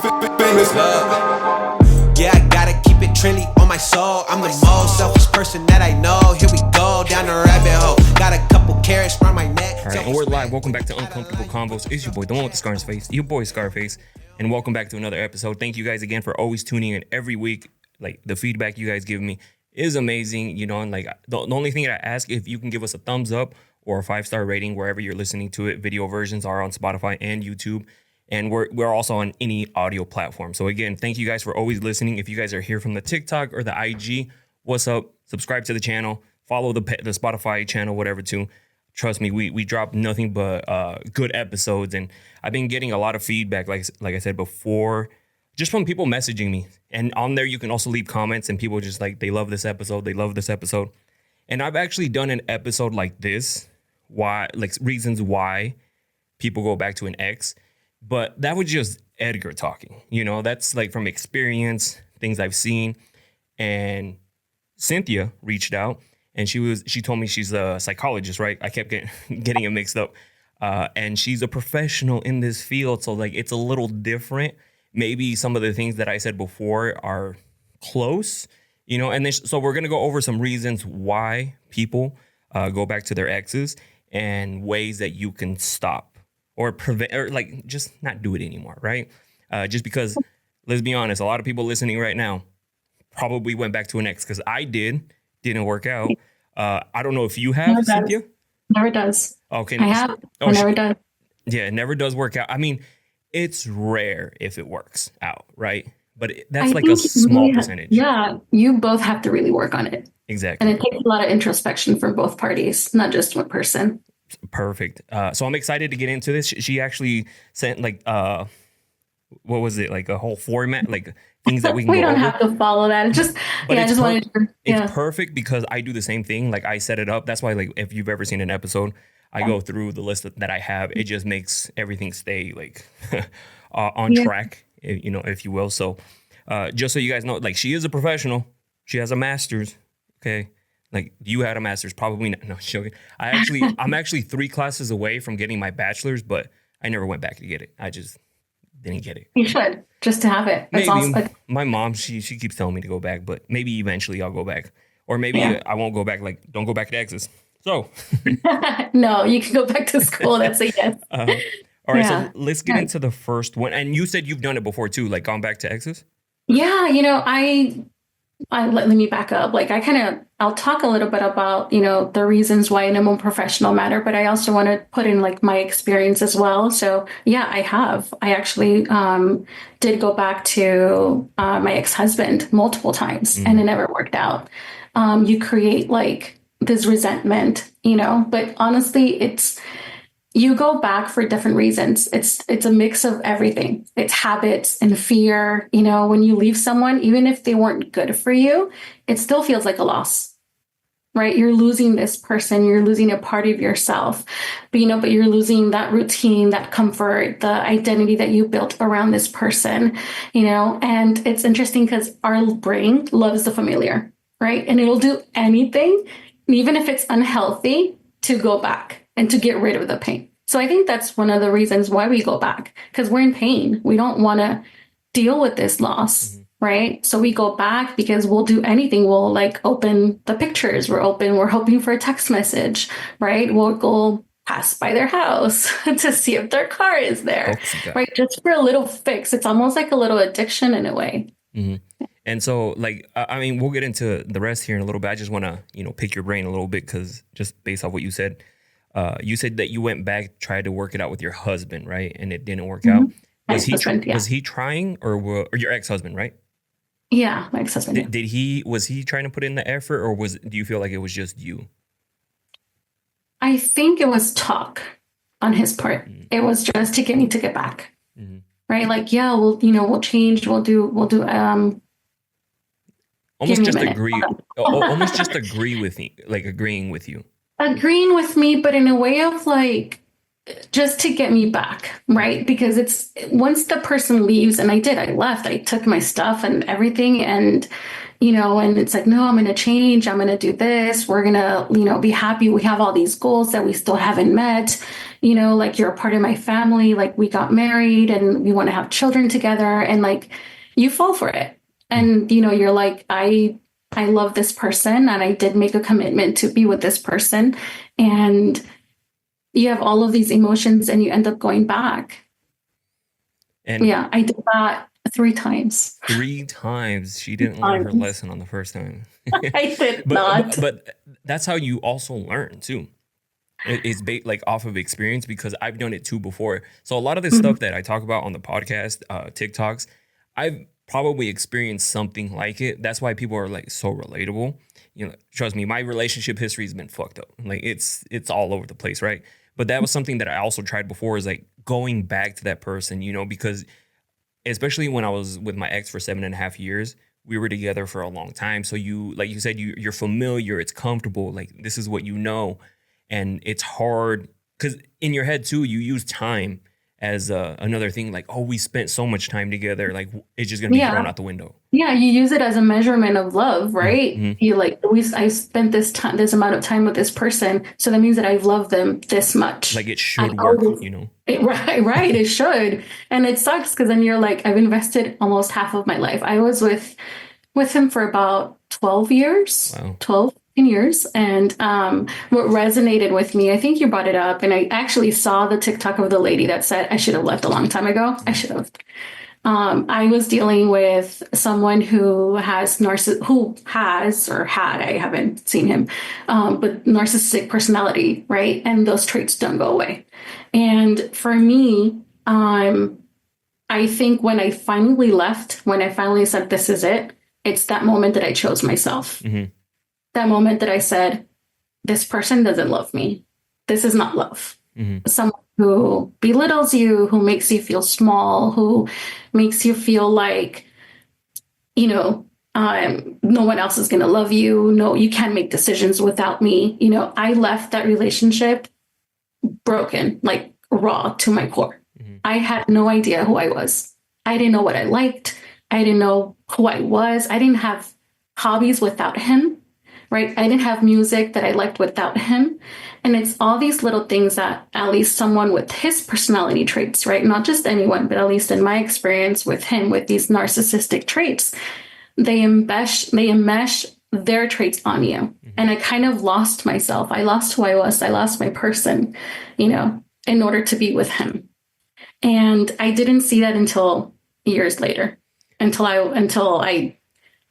famous. Yeah, I gotta keep it trendy on my soul. I'm the most selfish person that I know. Here we go, down the rabbit hole. Got a couple carrots around my neck. All right, and we're live. Welcome back to Uncomfortable Convos. It's your boy, the one with the scar on his face, your boy Scarface, and welcome back to another episode. Thank you guys again for always tuning in every week. Like, the feedback you guys give me is amazing, you know, and like the only thing that I ask, if you can give us a thumbs up or a 5-star rating wherever you're listening to it. Video versions are on Spotify and YouTube, and we're also on any audio platform. So again, thank you guys for always listening. If you guys are here from the TikTok or the IG, what's up? Subscribe to the channel, follow the Spotify channel, whatever too. Trust me, we drop nothing but good episodes, and I've been getting a lot of feedback, like I said before, just from people messaging me. And on there, you can also leave comments, and people just like, they love this episode, they love this episode. And I've actually done an episode like this, reasons why people go back to an ex, but that was just Edgar talking. You know, that's like from experience, things I've seen. And Cynthia reached out, and she told me she's a psychologist, right? I kept getting it mixed up. And she's a professional in this field, so like it's a little different. Maybe some of the things that I said before are close, you know, and so we're going to go over some reasons why people go back to their exes and ways that you can stop or prevent, or like just not do it anymore, right? Just because, let's be honest, a lot of people listening right now probably went back to an ex, because I didn't work out. I don't know if you have, Never Cynthia. does. Never does. Okay. I have. I never does. Yeah, it never does work out. I mean, it's rare if it works out, right? But that's like a small percentage. Yeah, you both have to really work on it. Exactly. And it takes a lot of introspection from both parties, not just one person. Perfect. So I'm excited to get into this. She actually sent like, what was it? Like a whole format, like things that we can We go don't over. have to follow that. It's just, But I just wanted to. Yeah. It's perfect because I do the same thing. Like, I set it up. That's why, like, if you've ever seen an episode, I go through the list that I have. It just makes everything stay like on track, you know, if you will. So just so you guys know, like, she is a professional. She has a master's. Okay. Like, you had a master's, probably not. No, joking. I'm actually 3 classes away from getting my bachelor's, but I never went back to get it. I just didn't get it. You should, just to have it. That's maybe awesome. my mom, she keeps telling me to go back, but maybe eventually I'll go back, or maybe I won't go back. Like, don't go back to exes. So No, you can go back to school. That's a yes. all right, so let's get into the first one. And you said you've done it before too, like gone back to exes. Yeah, you know, let me back up. Like, I'll talk a little bit about, you know, the reasons why in a more professional matter, but I also want to put in like my experience as well. So yeah, I actually did go back to my ex-husband multiple times, and it never worked out. You create like this resentment, you know, but honestly, you go back for different reasons. It's a mix of everything. It's habits and fear. You know, when you leave someone, even if they weren't good for you, it still feels like a loss, right? You're losing this person. You're losing a part of yourself, but you're losing that routine, that comfort, the identity that you built around this person, you know. And it's interesting because our brain loves the familiar, right? And it'll do anything, even if it's unhealthy, to go back and to get rid of the pain. So I think that's one of the reasons why we go back, because we're in pain. We don't want to deal with this loss, right? So we go back because we'll do anything. We'll like open the pictures. We're hoping for a text message, right? We'll go pass by their house to see if their car is there, right? Just for a little fix. It's almost like a little addiction in a way. Mm-hmm. And so, like, I mean, we'll get into the rest here in a little bit. I just want to, you know, pick your brain a little bit, because just based off what you said that you went back, tried to work it out with your husband, right? And it didn't work out. Was he trying, or your ex-husband, right? Yeah, my ex-husband. Was he trying to put in the effort, or do you feel like it was just you? I think it was talk on his part. It was just to get me to get back. Right? Like, yeah, we'll change. We'll do almost just agree with me, like agreeing with you. Agreeing with me, but in a way of like, just to get me back, right? Because it's once the person leaves, and I left, I took my stuff and everything, and and it's like, no, I'm going to change. I'm going to do this. We're going to, be happy. We have all these goals that we still haven't met. Like you're a part of my family. Like we got married and we want to have children together. And like you fall for it. And, you're like, I love this person and I did make a commitment to be with this person. And you have all of these emotions and you end up going back. And yeah, I did that 3 times. 3 times. She didn't learn her lesson on the first time. I did not. But that's how you also learn too. It's like off of experience, because I've done it too before. So a lot of this stuff that I talk about on the podcast, TikToks, I've probably experienced something like it. That's why people are like so relatable. Trust me, my relationship history has been fucked up. Like it's all over the place, right? But that was something that I also tried before, is like going back to that person, because especially when I was with my ex for 7.5 years, we were together for a long time. So like you said, you're familiar, it's comfortable, like this is what you know. And it's hard because in your head too, you use time as another thing, like, oh, we spent so much time together, like it's just gonna be thrown out the window. Yeah, you use it as a measurement of love, right? Mm-hmm. You like, I spent this amount of time with this person, so that means that I've loved them this much. Like it should work, Right, it should. And it sucks because then you're like, I've invested almost half of my life. I was with him for about 12 years. Wow. 12 years. And what resonated with me, I think you brought it up, and I actually saw the TikTok of the lady that said, I should have left a long time ago. I should have. I was dealing with someone who has or had, I haven't seen him, but narcissistic personality, right? And those traits don't go away. And for me, I think when I finally left, when I finally said, this is it, it's that moment that I chose myself. Mm-hmm. That moment that I said, this person doesn't love me. This is not love. Mm-hmm. Someone who belittles you, who makes you feel small, who makes you feel like, no one else is going to love you. No, you can't make decisions without me. I left that relationship broken, like raw to my core. Mm-hmm. I had no idea who I was. I didn't know what I liked. I didn't know who I was. I didn't have hobbies without him. Right? I didn't have music that I liked without him. And it's all these little things that at least someone with his personality traits, right? Not just anyone, but at least in my experience with him, with these narcissistic traits, they enmesh their traits on you. Mm-hmm. And I kind of lost myself. I lost who I was. I lost my person, in order to be with him. And I didn't see that until years later, until I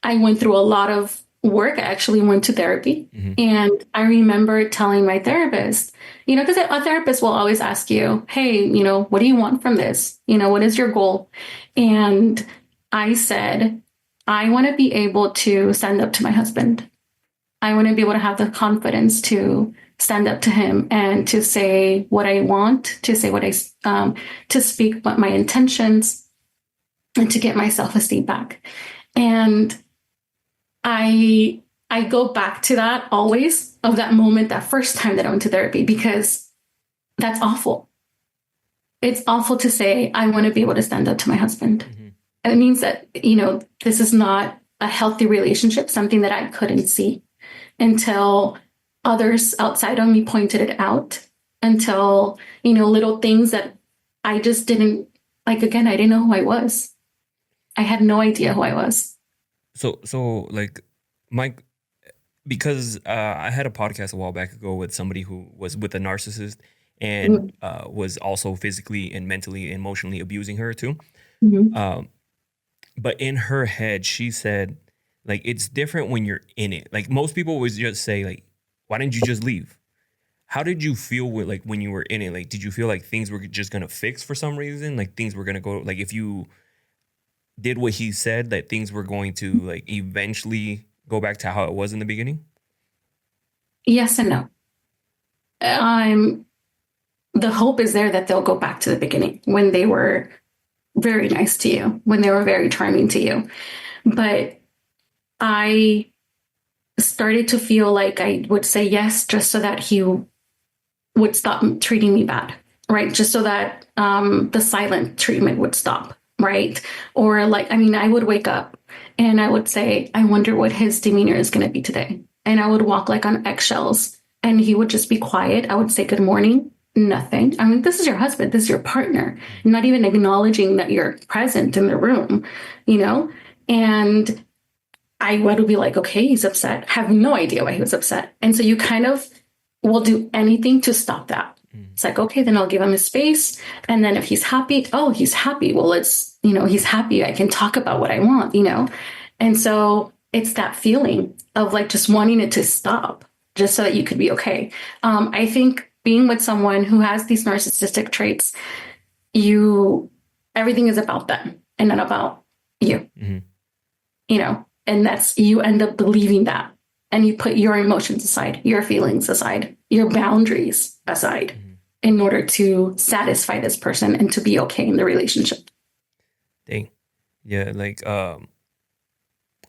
went through a lot of work. I actually went to therapy. Mm-hmm. And I remember telling my therapist, because a therapist will always ask you, hey, what do you want from this? What is your goal? And I said, I want to be able to stand up to my husband. I want to be able to have the confidence to stand up to him and to say what I want, to say what to speak what my intentions, and to get my self-esteem back. And I go back to that always, of that moment, that first time that I went to therapy, because that's awful. It's awful to say, I want to be able to stand up to my husband. Mm-hmm. It means that, this is not a healthy relationship, something that I couldn't see until others outside of me pointed it out, until, little things that I just didn't, like, again, I didn't know who I was. I had no idea who I was. So like Mike, because I had a podcast a while back ago with somebody who was with a narcissist and was also physically and mentally and emotionally abusing her too. Mm-hmm. But in her head, she said, like, it's different when you're in it. Like most people would just say, like, why didn't you just leave? How did you feel with, like, when you were in it? Like, did you feel like things were just gonna fix for some reason? Like things were gonna go, like if you did what he said, that things were going to, like, eventually go back to how it was in the beginning? Yes and no. The hope is there that they'll go back to the beginning, when they were very nice to you, when they were very charming to you. But I started to feel like I would say yes just so that he would stop treating me bad, right? Just so that the silent treatment would stop, right? Or like, I mean, I would wake up and I would say, I wonder what his demeanor is going to be today. And I would walk like on eggshells and he would just be quiet. I would say, good morning, nothing. I mean, this is your husband, this is your partner, not even acknowledging that you're present in the room, you know? And I would be like, okay, he's upset. Have no idea why he was upset. And so you kind of will do anything to stop that. It's like, okay, then I'll give him his space. And then if he's happy, oh, he's happy. Well, it's, you know, he's happy. I can talk about what I want, you know? And so it's that feeling of like just wanting it to stop just so that you could be okay. I think being with someone who has these narcissistic traits, everything is about them and not about you, you know, and you end up believing that. And you put your emotions aside, your feelings aside, your boundaries aside in order to satisfy this person and to be okay in the relationship. Dang. Yeah, like,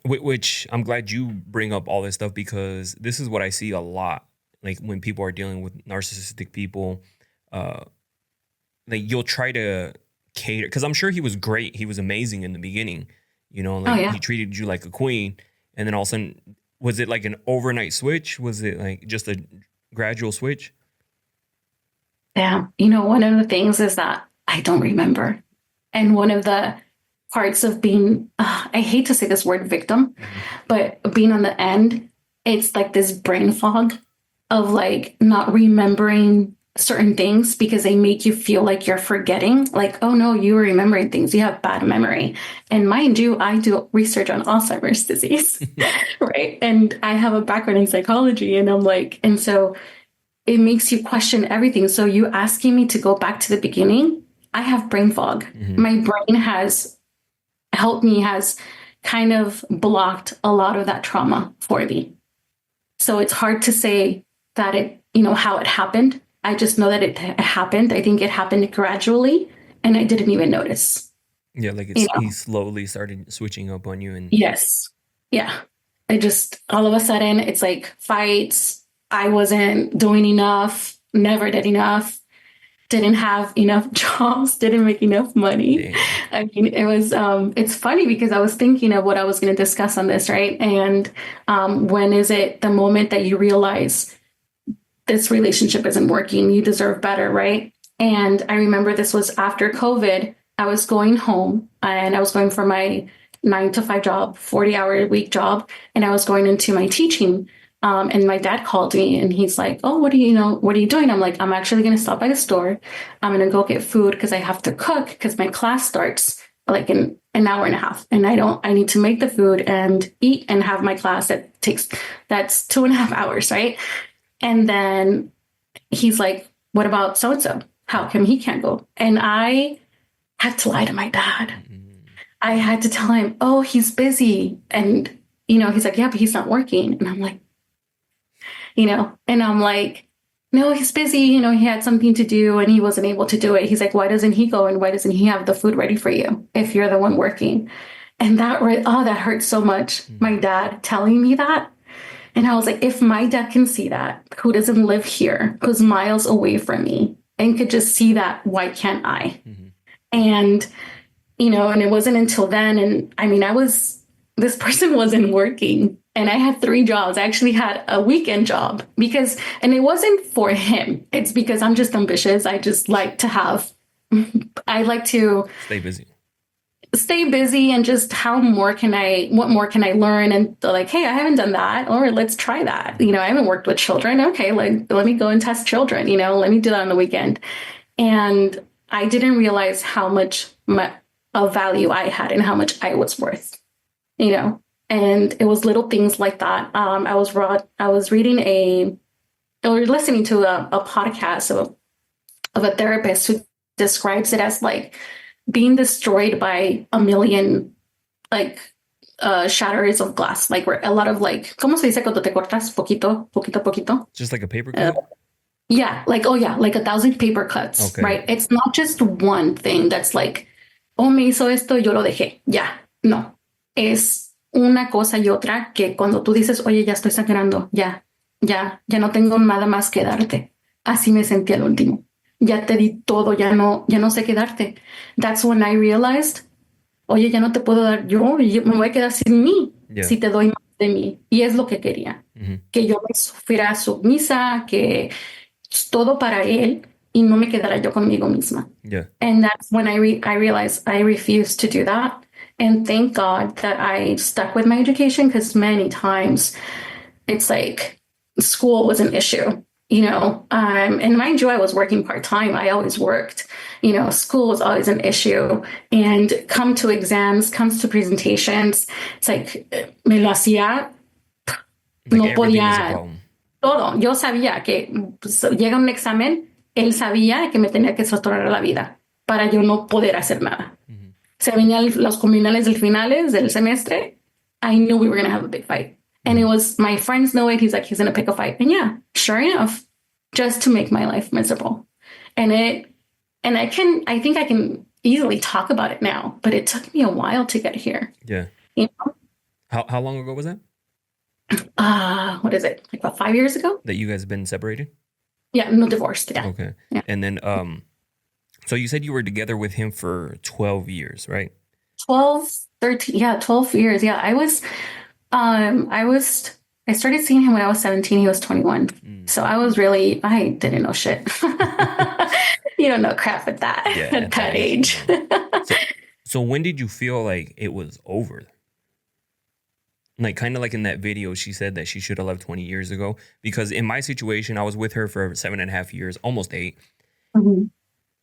which I'm glad you bring up all this stuff because this is what I see a lot. Like when people are dealing with narcissistic people, like you'll try to cater, because I'm sure he was great. He was amazing in the beginning, you know, like he treated you like a queen. And then all of a sudden, was it like an overnight switch? Was it like just a gradual switch? Yeah. You know, one of the things is that I don't remember. And one of the parts of being, I hate to say this word victim, but being on the end, it's like this brain fog of like not remembering certain things because they make you feel like you're forgetting. Like, oh no, you were remembering things. You have bad memory. And mind you, I do research on Alzheimer's disease, right? And I have a background in psychology and I'm like, and so it makes you question everything. So you asking me to go back to the beginning, I have brain fog. My brain has helped me, has kind of blocked a lot of that trauma for me. So it's hard to say that it, you know, how it happened. I just know that it happened. I think it happened gradually and I didn't even notice. Yeah, like he slowly started switching up on you. And yes. Yeah. I just, all of a sudden, it's like fights. I wasn't doing enough, never did enough, didn't have enough jobs, didn't make enough money. Damn. I mean, it was, it's funny because I was thinking of what I was going to discuss on this, right? And when is it the moment that you realize this relationship isn't working, you deserve better, right? And I remember this was after COVID. I was going home and I was going for my 9-to-5 job, 40-hour-a-week job, and I was going into my teaching. And my dad called me and he's like, oh, what are you doing? I'm like, I'm actually going to stop by the store. I'm going to go get food because I have to cook because my class starts like in an hour and a half. And I need to make the food and eat and have my class. That's 2.5 hours, right? And then he's like, what about so-and-so? How come he can't go? And I had to lie to my dad. I had to tell him, oh, he's busy. And, you know, he's like, yeah, but he's not working. And I'm like, you know, and I'm like, no, he's busy. You know, he had something to do and he wasn't able to do it. He's like, why doesn't he go? And why doesn't he have the food ready for you if you're the one working? And that hurt so much. My dad telling me that. And I was like, if my dad can see that, who doesn't live here, who's miles away from me and could just see that, why can't I? And, you know, and it wasn't until then. And I mean, this person wasn't working and I had 3 jobs. I actually had a weekend job and it wasn't for him. It's because I'm just ambitious. I just like to stay busy and just what more can I learn? And they're like, hey, I haven't done that. Or let's try that. You know, I haven't worked with children. Okay, let me go and test children, you know, let me do that on the weekend. And I didn't realize how much of value I had and how much I was worth, you know, and it was little things like that. I was reading or listening to a podcast of a therapist who describes it as like being destroyed by a million like shatters of glass, like where a lot of like, ¿cómo se dice cuando te cortas poquito, poquito, poquito? Just like a paper cut? Yeah, like 1,000 paper cuts, okay. Right? It's not just one thing that's like, oh, me hizo esto, yo lo dejé. Ya, no. Es una cosa y otra que cuando tú dices, oye, ya estoy sangrando, ya no tengo nada más que darte. Así me sentí al último. ya te di todo, ya no sé qué darte. That's when I realized, oye, ya no te puedo dar yo me voy a quedar sin mí Yeah. si te doy más de mí. Y es lo que quería, que yo me fuera sumisa, que todo para él y no me quedara yo conmigo misma. Yeah. And that's when I realized I refused to do that. And thank God that I stuck with my education, because many times it's like school was an issue, and mind you, I was working part-time. I always worked, school was always an issue. And come to exams, comes to presentations, it's like me lo hacía, Like no everything is a podía problem. todo. Yo sabía que pues, llega un examen, él sabía que me tenía que saturar la vida para yo no poder hacer nada. Se venían los comunales del finales del semestre. I knew we were going to have a big fight. And it was, my friends know it. He's like, he's going to pick a fight. And yeah, sure enough, just to make my life miserable. I think I can easily talk about it now, but it took me a while to get here. Yeah. You know? How long ago was that? What is it? Like about 5 years ago? That you guys have been separated? Yeah, no, divorced. Yeah. Okay. Yeah. And then, so you said you were together with him for 12 years, right? 12, 13. Yeah, 12 years. Yeah. I started seeing him when I was 17. He was 21. So I didn't know shit. You don't know crap at that, at that age. So when did you feel like it was over? Like kind of like in that video, she said that she should have left 20 years ago. Because in my situation, I was with her for 7.5 years, almost 8. Mm-hmm.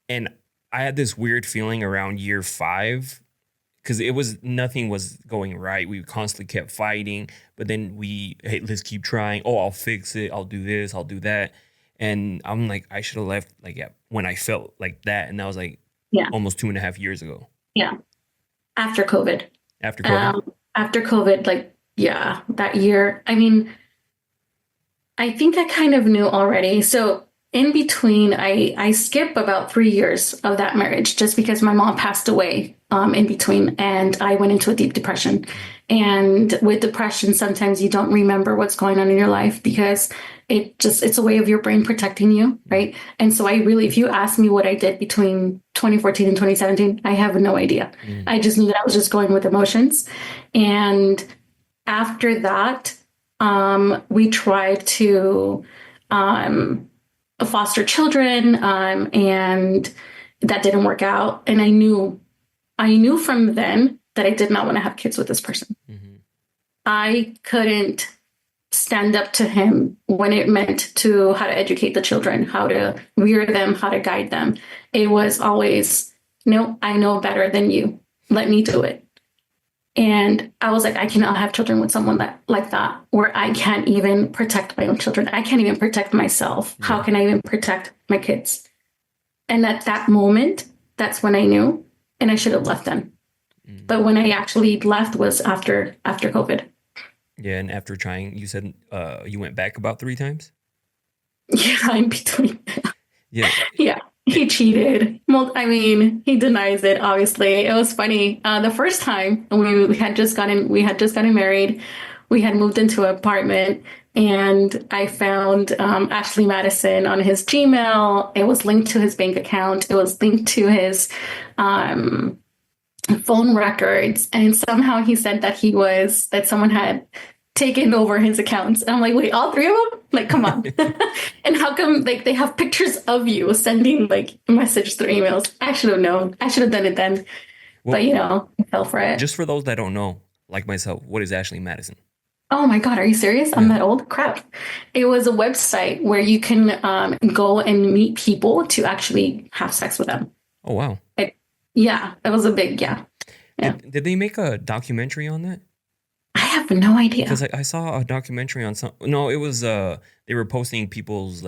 And I had this weird feeling around year 5 because nothing was going right. We constantly kept fighting, but then hey, let's keep trying. Oh, I'll fix it. I'll do this. I'll do that. And I'm like, I should have left when I felt like that. And that was almost 2.5 years ago. Yeah. After COVID. After COVID? That year. I mean, I think I kind of knew already. So in between, I skip about 3 years of that marriage just because my mom passed away in between, and I went into a deep depression. And with depression, sometimes you don't remember what's going on in your life because it's a way of your brain protecting you, right? And so if you ask me what I did between 2014 and 2017, I have no idea. I just knew that I was just going with emotions. And after that, we tried to foster children, and that didn't work out. And I knew from then that I did not want to have kids with this person. Mm-hmm. I couldn't stand up to him when it meant to how to educate the children, how to rear them, how to guide them. It was always, no, I know better than you. Let me do it. And I was like, I cannot have children with someone like that, where I can't even protect my own children. I can't even protect myself. Yeah. How can I even protect my kids? And at that moment, that's when I knew, and I should have left them. But when I actually left was after COVID. Yeah, and after trying, you said you went back about 3 times? Yeah, in between. Yeah. Yeah. He cheated. Well, I mean, he denies it, obviously. It was funny. The first time we had just gotten married. We had moved into an apartment, and I found Ashley Madison on his Gmail. It was linked to his bank account. It was linked to his phone records. And somehow he said that someone had taken over his accounts. And I'm like, wait, all 3 of them? Like, come on. And how come they have pictures of you sending messages through emails? I should have known. I should have done it then. Well, but I fell for it. Just for those that don't know, like myself, what is Ashley Madison? Oh my God, are you serious? I'm that old? Crap. It was a website where you can go and meet people to actually have sex with them. Oh, wow. It was a big, yeah. Did they make a documentary on that? I have no idea. Because I saw a documentary on it was, they were posting people's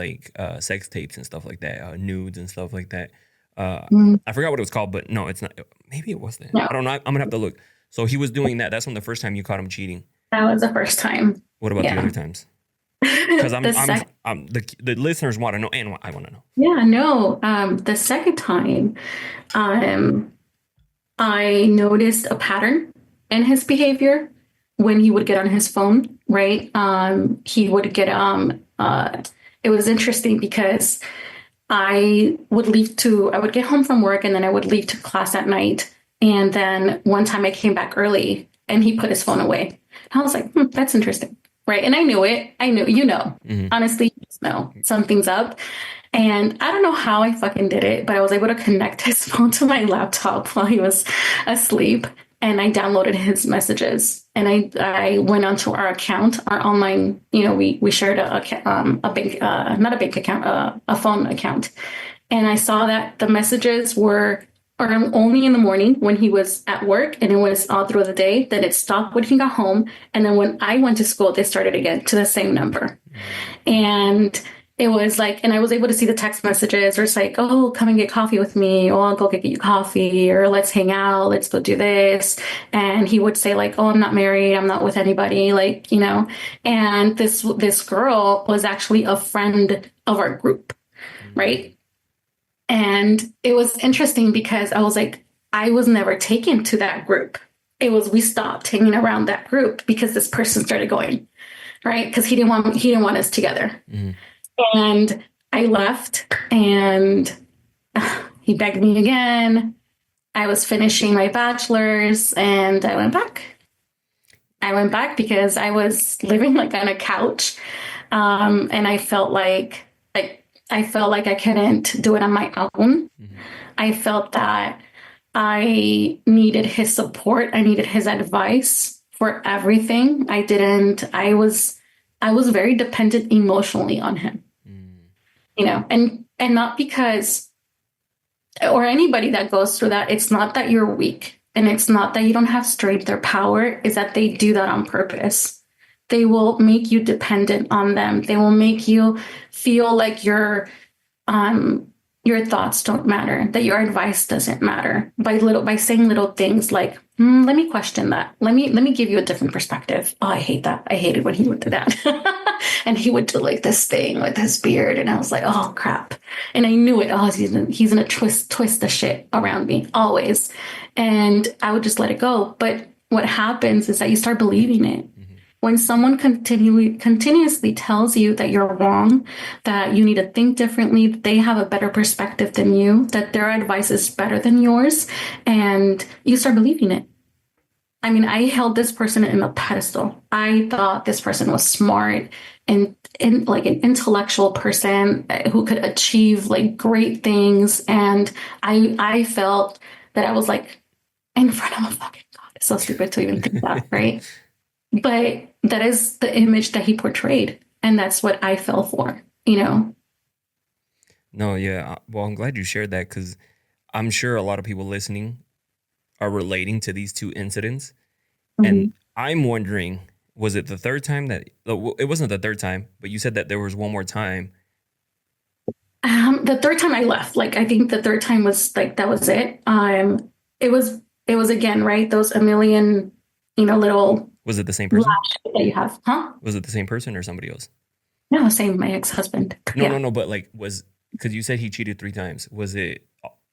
sex tapes and stuff like that, nudes and stuff like that. I forgot what it was called, but no, it's not. Maybe it was that. No. I don't know. I'm going to have to look. So he was doing that. That's when the first time you caught him cheating. That was the first time. What about the other times? Because the listeners want to know, and I want to know. Yeah, no. The second time, I noticed a pattern in his behavior when he would get on his phone. Right, he would get it was interesting because I would get home from work and then I would leave to class at night. And then one time I came back early and he put his phone away. And I was like, that's interesting. Right. And I knew it. I knew, honestly, you just know something's up. And I don't know how I fucking did it, but I was able to connect his phone to my laptop while he was asleep. And I downloaded his messages and I went onto our account, our online, we shared a bank, not a bank account, a phone account. And I saw that the messages were only in the morning when he was at work, and it was all through the day. Then it stopped when he got home. And then when I went to school, they started again to the same number. And it was like, and I was able to see the text messages, or it's like, oh, come and get coffee with me. Or I'll go get you coffee, or let's hang out. Let's go do this. And he would say like, oh, I'm not married. I'm not with anybody. Like, and this girl was actually a friend of our group. Right. And it was interesting because I was like, I was never taken to that group. We stopped hanging around that group because this person started going, right? Because he didn't want us together. Mm-hmm. And I left and he begged me again. I was finishing my bachelor's and I went back. I went back because I was living like on a couch. And I felt like I couldn't do it on my own. Mm-hmm. I felt that I needed his support. I needed his advice for everything. I was very dependent emotionally on him, and not because, or anybody that goes through that, it's not that you're weak and it's not that you don't have strength or power, is that they do that on purpose. They will make you dependent on them. They will make you feel like your thoughts don't matter, that your advice doesn't matter by saying little things like, let me question that. Let me give you a different perspective. Oh, I hate that. I hated when he would do that. And he would do like this thing with his beard. And I was like, oh crap. And I knew it. Oh, he's gonna twist the shit around me always. And I would just let it go. But what happens is that you start believing it. When someone continuously tells you that you're wrong, that you need to think differently, they have a better perspective than you, that their advice is better than yours, and you start believing it. I mean, I held this person in a pedestal. I thought this person was smart and like an intellectual person who could achieve like great things. And I felt that I was like in front of a fucking God. It's so stupid to even think that, right? But that is the image that he portrayed. And that's what I fell for, No, yeah. Well, I'm glad you shared that because I'm sure a lot of people listening are relating to these two incidents. Mm-hmm. And I'm wondering, was it the third time that it wasn't the third time, but you said that there was one more time? The third time I left, like, I think the third time was like, that was it. It was again, right? Those a million, little. Was it the same person that you have? Huh? Was it the same person or somebody else? No, same. My ex-husband. No. But like, because you said he cheated 3 times. Was it?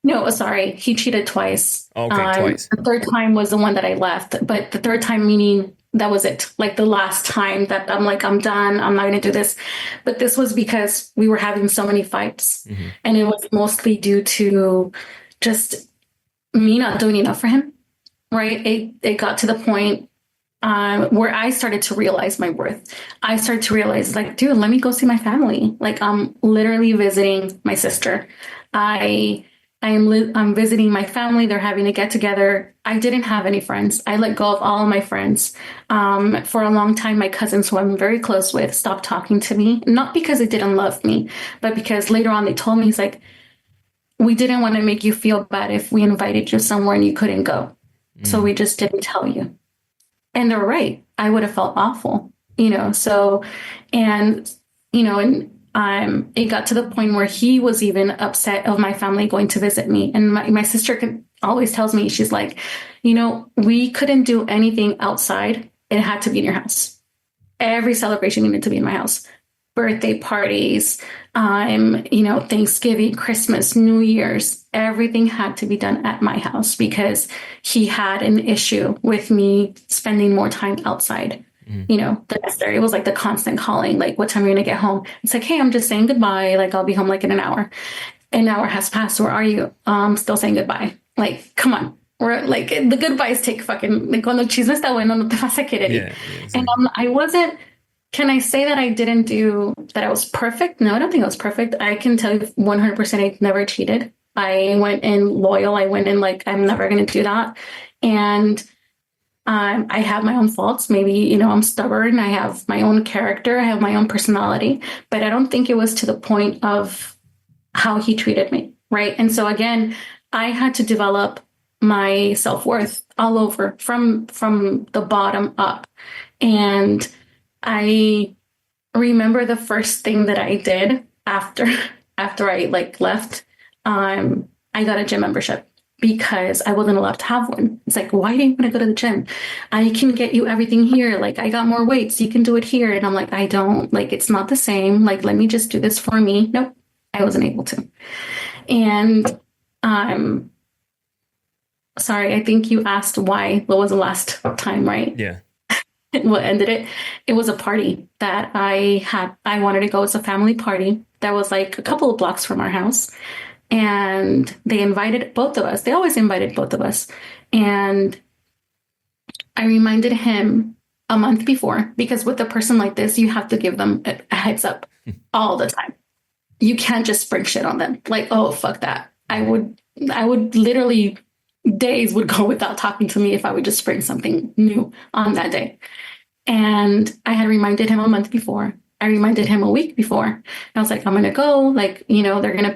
No, sorry. He cheated twice. Okay, twice. The third time was the one that I left. But the third time meaning that was it. Like the last time that I'm like, I'm done. I'm not going to do this. But this was because we were having so many fights. Mm-hmm. And it was mostly due to just me not doing enough for him. Right? It got to the point where I started to realize my worth. I started to realize, like, dude, let me go see my family. Like, I'm literally visiting my sister. I'm visiting my family. They're having a get together. I didn't have any friends. I let go of all of my friends. For a long time, my cousins, who I'm very close with, stopped talking to me. Not because they didn't love me, but because later on they told me, he's like, we didn't want to make you feel bad if we invited you somewhere and you couldn't go. So we just didn't tell you. And they're right. I would have felt awful, so, and it got to the point where he was even upset of my family going to visit me. And my sister always tells me, she's like, we couldn't do anything outside. It had to be in your house. Every celebration needed to be in my house. Birthday parties, Thanksgiving, Christmas, New Year's, everything had to be done at my house because he had an issue with me spending more time outside. the next day. It was like the constant calling, like, what time are you going to get home? It's like, hey, I'm just saying goodbye. Like, I'll be home like in an hour. An hour has passed. Where are you? Still saying goodbye. Like, come on. We're like, the goodbyes take fucking, like, cuando el chisme está bueno, no te vas a querer ir. Exactly. And I wasn't, can I say that I didn't do, that I was perfect? No, I don't think I was perfect. I can tell you 100% I never cheated. I went in loyal. I went in like, I'm never going to do that. And I have my own faults. Maybe, I'm stubborn. I have my own character. I have my own personality. But I don't think it was to the point of how he treated me, right? And so again, I had to develop my self-worth all over from the bottom up. And I remember the first thing that I did after I like left, I got a gym membership because I wasn't allowed to have one. It's like, why do you want to go to the gym? I can get you everything here. Like, I got more weights. You can do it here. And I'm like, I don't, like, it's not the same. Like, let me just do this for me. Nope, I wasn't able to. And sorry, I think you asked what was the last time, right? Yeah. What ended it? It was a party that I wanted to go. It's a family party that was like a couple of blocks from our house. And they invited both of us. They always invited both of us. And I reminded him a month before, because with a person like this, you have to give them a heads up all the time. You can't just spring shit on them. Like, oh, fuck that. I would literally, days would go without talking to me if I would just spring something new on that day. And I had reminded him a month before. I reminded him a week before. I was like, I'm going to go. Like,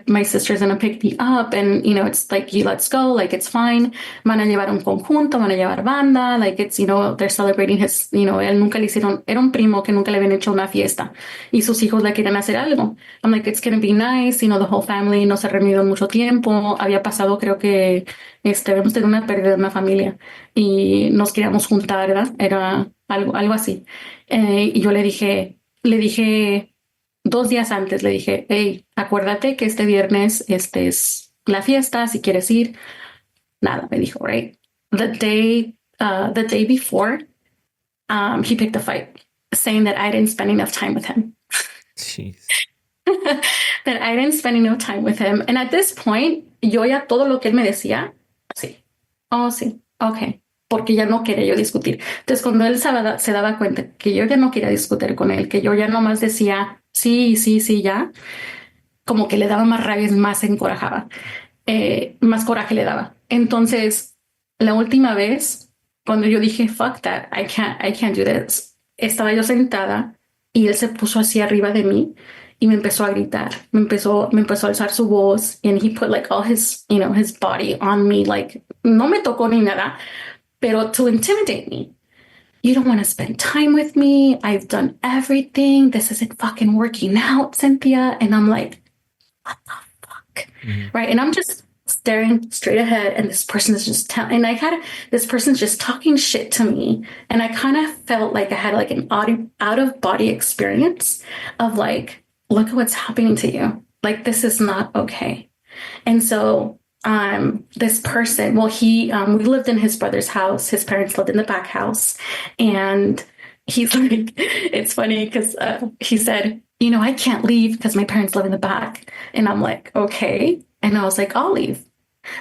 my sister's going to pick me up. And, it's like, let's go. Like, it's fine. Van a llevar un conjunto, van a llevar banda. Like, it's, they're celebrating his, él nunca le hicieron, era un primo que nunca le habían hecho una fiesta. Y sus hijos le querían hacer algo. I'm like, it's going to be nice. The whole family no se ha reunido en mucho tiempo. Había pasado, creo que, habíamos tenido una pérdida de una familia. Y nos queríamos juntar, ¿verdad? Era algo así. Y yo le dije 2 días antes, le dije, hey, acuérdate que este viernes es la fiesta, si quieres ir. Nada, me dijo, right? The day before, he picked a fight, saying that I didn't spend enough time with him. Jeez. That I didn't spend enough time with him. And at this point, yo ya todo lo que él me decía, sí. Oh, sí, okay. Porque ya no quería yo discutir. Entonces, cuando él se daba cuenta que yo ya no quería discutir con él, que yo ya nomás decía sí, ya, como que le daba más rabia, más se encorajaba, más coraje le daba. Entonces, la última vez, cuando yo dije, fuck that, I can't do this, estaba yo sentada y él se puso así arriba de mí y me empezó a gritar, me empezó a alzar su voz, and he put like all his, his body on me, like, no me tocó ni nada, pero to intimidate me. You don't want to spend time with me. I've done everything. This isn't fucking working out, Cynthia. And I'm like, what the fuck? Mm-hmm. Right. And I'm just staring straight ahead. And this person is just this person's just talking shit to me. And I kind of felt like I had like an out of body experience of like, look at what's happening to you. Like, this is not okay. And so this person, we lived in his brother's house. His parents lived in the back house. And he's like, it's funny because he said, I can't leave because my parents live in the back. And I'm like, okay. And I was like, I'll leave.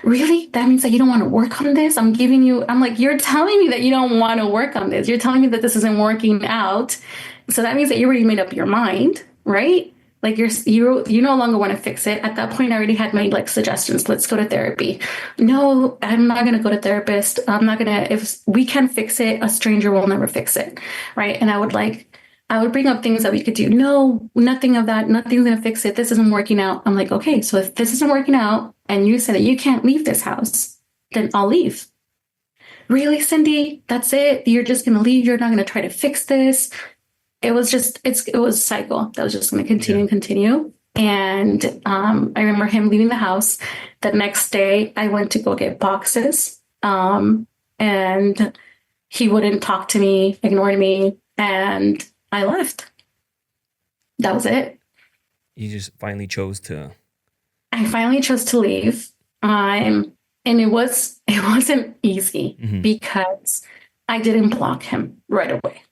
Really? That means that you don't want to work on this? I'm like, you're telling me that you don't want to work on this. You're telling me that this isn't working out. So that means that you already made up your mind, right? Like, you no longer want to fix it. At that point, I already had made like suggestions. Let's go to therapy. No, I'm not going to go to therapist. If we can fix it, a stranger will never fix it. Right. And I would bring up things that we could do. No, nothing of that. Nothing's going to fix it. This isn't working out. I'm like, okay, so if this isn't working out and you say that you can't leave this house, then I'll leave. Really, Cindy? That's it? You're just going to leave? You're not going to try to fix this? It was a cycle that was just going to continue. And I remember him leaving the house. The next day, I went to go get boxes. And he wouldn't talk to me, ignored me, and I left. That was it. You just finally chose to. I finally chose to leave. And it wasn't easy because I didn't block him right away.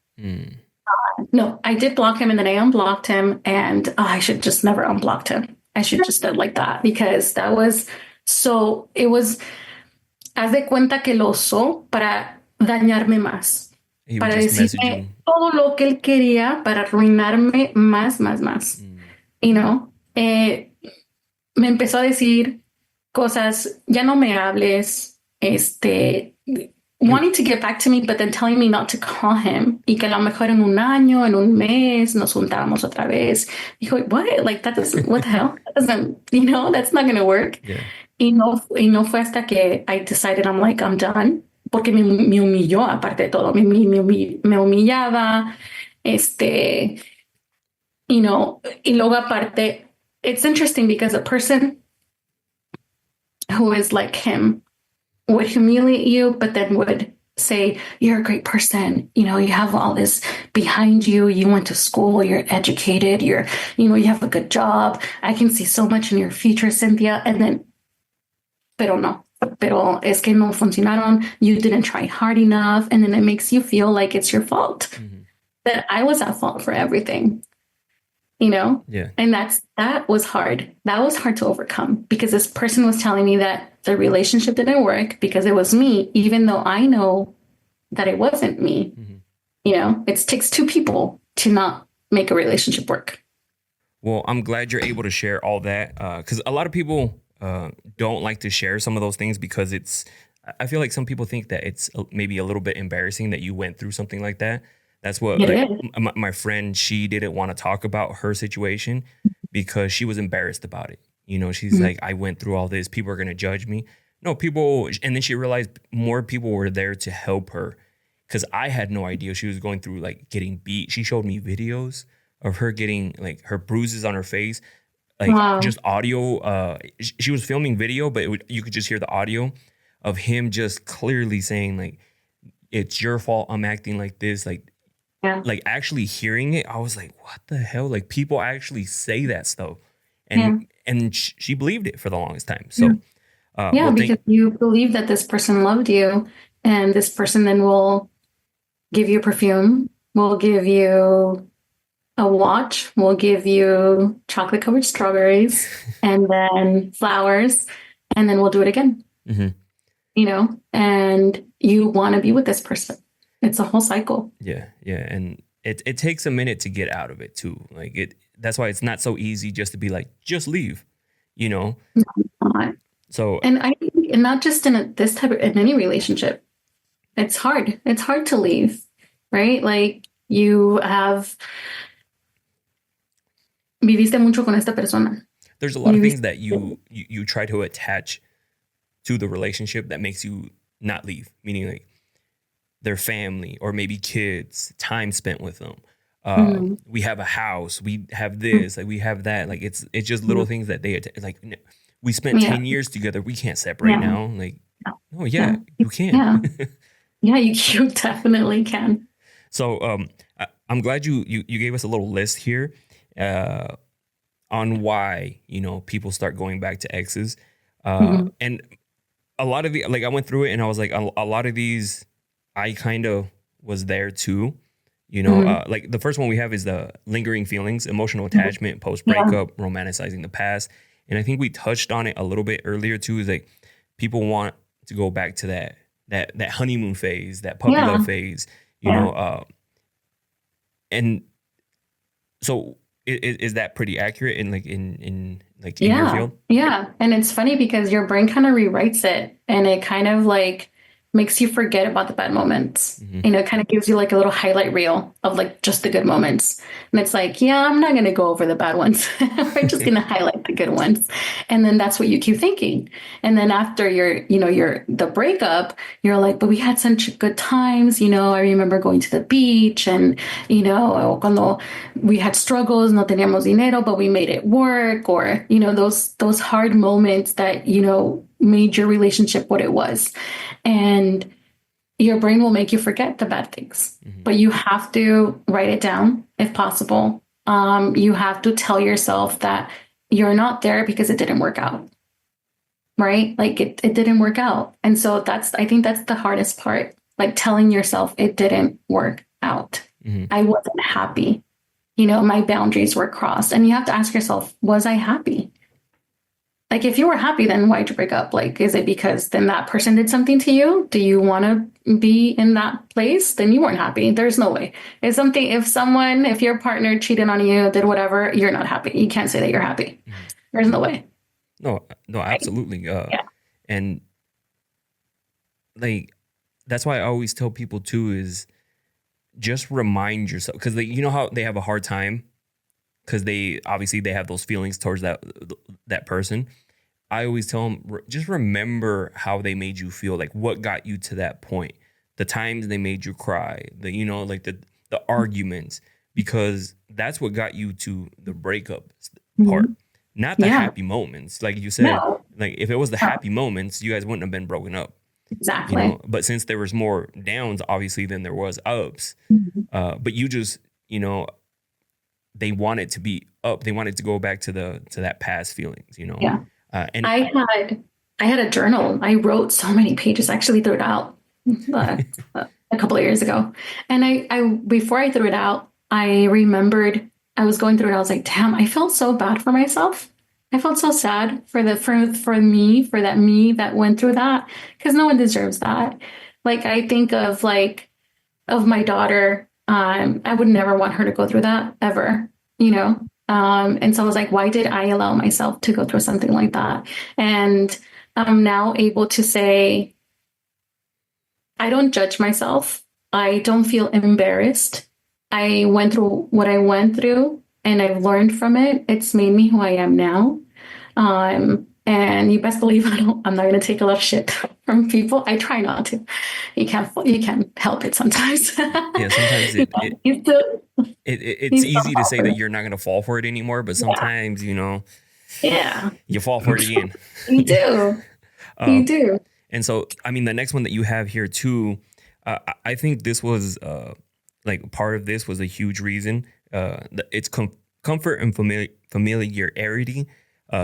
No, I did block him and then I unblocked him, and I should just never unblocked him. I should just did like that, because that was so, it was, haz de cuenta que lo usó para dañarme más, He would para just message you. decirme todo lo que él quería para arruinarme más. You know, me empezó a decir cosas, ya no me hables, wanting to get back to me, but then telling me not to call him, y que a lo mejor en un año, en un mes, nos juntábamos otra vez. Dijo, what? Like, that doesn't, what the hell? That doesn't, that's not going to work. Yeah. Y no fue hasta que I decided, I'm like, I'm done. Porque me humilló, aparte de todo. Me humillaba, y luego aparte, it's interesting because a person who is like him would humiliate you, but then would say, you're a great person. You have all this behind you. You went to school, you're educated, you have a good job. I can see so much in your future, Cynthia. And then, pero es que no funcionaron. You didn't try hard enough. And then it makes you feel like it's your fault, that I was at fault for everything. Yeah. And that was hard. That was hard to overcome, because this person was telling me that the relationship didn't work because it was me, even though I know that it wasn't me. It takes two people to not make a relationship work. Well, I'm glad you're able to share all that, because a lot of people don't like to share some of those things, because I feel like some people think that it's maybe a little bit embarrassing that you went through something like that. That's what my friend, she didn't want to talk about her situation because she was embarrassed about it. She's like, I went through all this. People are going to judge me. No, and then she realized more people were there to help her, because I had no idea she was going through like getting beat. She showed me videos of her getting like her bruises on her face, like just audio. She was filming video, but you could just hear the audio of him just clearly saying like, it's your fault I'm acting like this. Like actually hearing it, I was like, what the hell? Like people actually say that stuff. And she believed it for the longest time. So, because you believe that this person loved you, and this person then will give you perfume, will give you a watch, will give you chocolate covered strawberries, and then flowers, and then we'll do it again. And you want to be with this person. It's a whole cycle. Yeah. And it takes a minute to get out of it too. Like that's why it's not so easy just to be like, just leave, No, it's not. So, and I think, and not just in in any relationship, it's hard. It's hard to leave, right? Like viviste mucho con esta persona. There's a lot of things that you try to attach to the relationship that makes you not leave, meaning like their family or maybe kids, time spent with them. We have a house, we have this, like we have that. Like it's just little things that like we spent 10 years together. We can't separate now. Like, you can. You definitely can. So I'm glad you gave us a little list here on why, people start going back to exes. And a lot of I went through it and I was like, a lot of these, I kind of was there too, like the first one we have is the lingering feelings, emotional attachment, post breakup, romanticizing the past. And I think we touched on it a little bit earlier too, is like people want to go back to that honeymoon phase, that puppy love phase, and so is that pretty accurate in your field? Yeah. And it's funny because your brain kind of rewrites it, and it kind of like makes you forget about the bad moments. It kind of gives you like a little highlight reel of like just the good moments. And it's like, I'm not going to go over the bad ones. We're just going to highlight the good ones. And then that's what you keep thinking. And then after the breakup, you're like, but we had such good times. I remember going to the beach, and, cuando we had struggles, no teníamos dinero, but we made it work. Or, those hard moments that, made your relationship what it was. And your brain will make you forget the bad things, but you have to write it down if possible. You have to tell yourself that you're not there because it didn't work out, right? Like it didn't work out. And so I think that's the hardest part, like telling yourself it didn't work out. I wasn't happy. My boundaries were crossed. And you have to ask yourself, was I happy? Like, if you were happy, then why'd you break up? Like, is it because then that person did something to you? Do you want to be in that place? Then you weren't happy. There's no way. If your partner cheated on you, did whatever, you're not happy. You can't say that you're happy. There's no way. No, absolutely. Yeah. And like, that's why I always tell people too, is just remind yourself, because you know how they have a hard time because they have those feelings towards that person. I always tell them, just remember how they made you feel, like what got you to that point, the times they made you cry, the arguments, because that's what got you to the breakup part, not the happy moments. Like you said, like if it was the happy moments, you guys wouldn't have been broken up. Exactly. But since there was more downs, obviously, than there was ups, but you just, they wanted to be up. They wanted to go back to that past feelings, Yeah. And I had a journal. I wrote so many pages. I actually threw it out a couple of years ago. And I before I threw it out, I remembered I was going through it. I was like, damn, I felt so bad for myself. I felt so sad for me that went through that, because no one deserves that. Like, I think of my daughter. I would never want her to go through that ever, and so I was like, why did I allow myself to go through something like that? And I'm now able to say, I don't judge myself. I don't feel embarrassed. I went through what I went through, and I've learned from it. It's made me who I am now. And you best believe I'm not going to take a lot of shit from people. I try not to. You can't help it sometimes. Yeah, sometimes it's easy to say that you're not going to fall for it anymore, but sometimes, yeah, you fall for it again. You do. You do. And so, I mean, the next one that you have here too, I think this was like part of this was a huge reason. It's comfort and familiarity.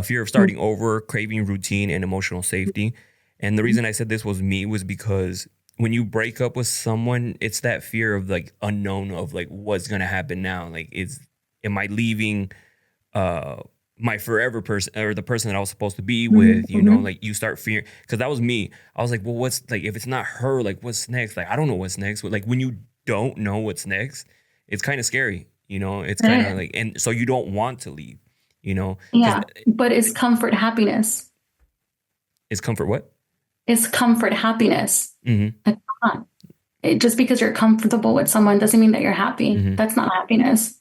Fear of starting over, craving routine, and emotional safety. And the reason I said this was because when you break up with someone, it's that fear of like unknown, of like what's gonna happen now. Like, am I leaving my forever person, or the person that I was supposed to be with? Like, you start fearing, because that was me. I was like, well, what's, like, if it's not her, like, what's next? Like, I don't know what's next. But like, when you don't know what's next, it's kind of scary. It's kind of like, and so you don't want to leave. Yeah, but it's comfort happiness. It's comfort what? It's comfort happiness. Mm-hmm. It's not. Just because you're comfortable with someone doesn't mean that you're happy. Mm-hmm. That's not happiness.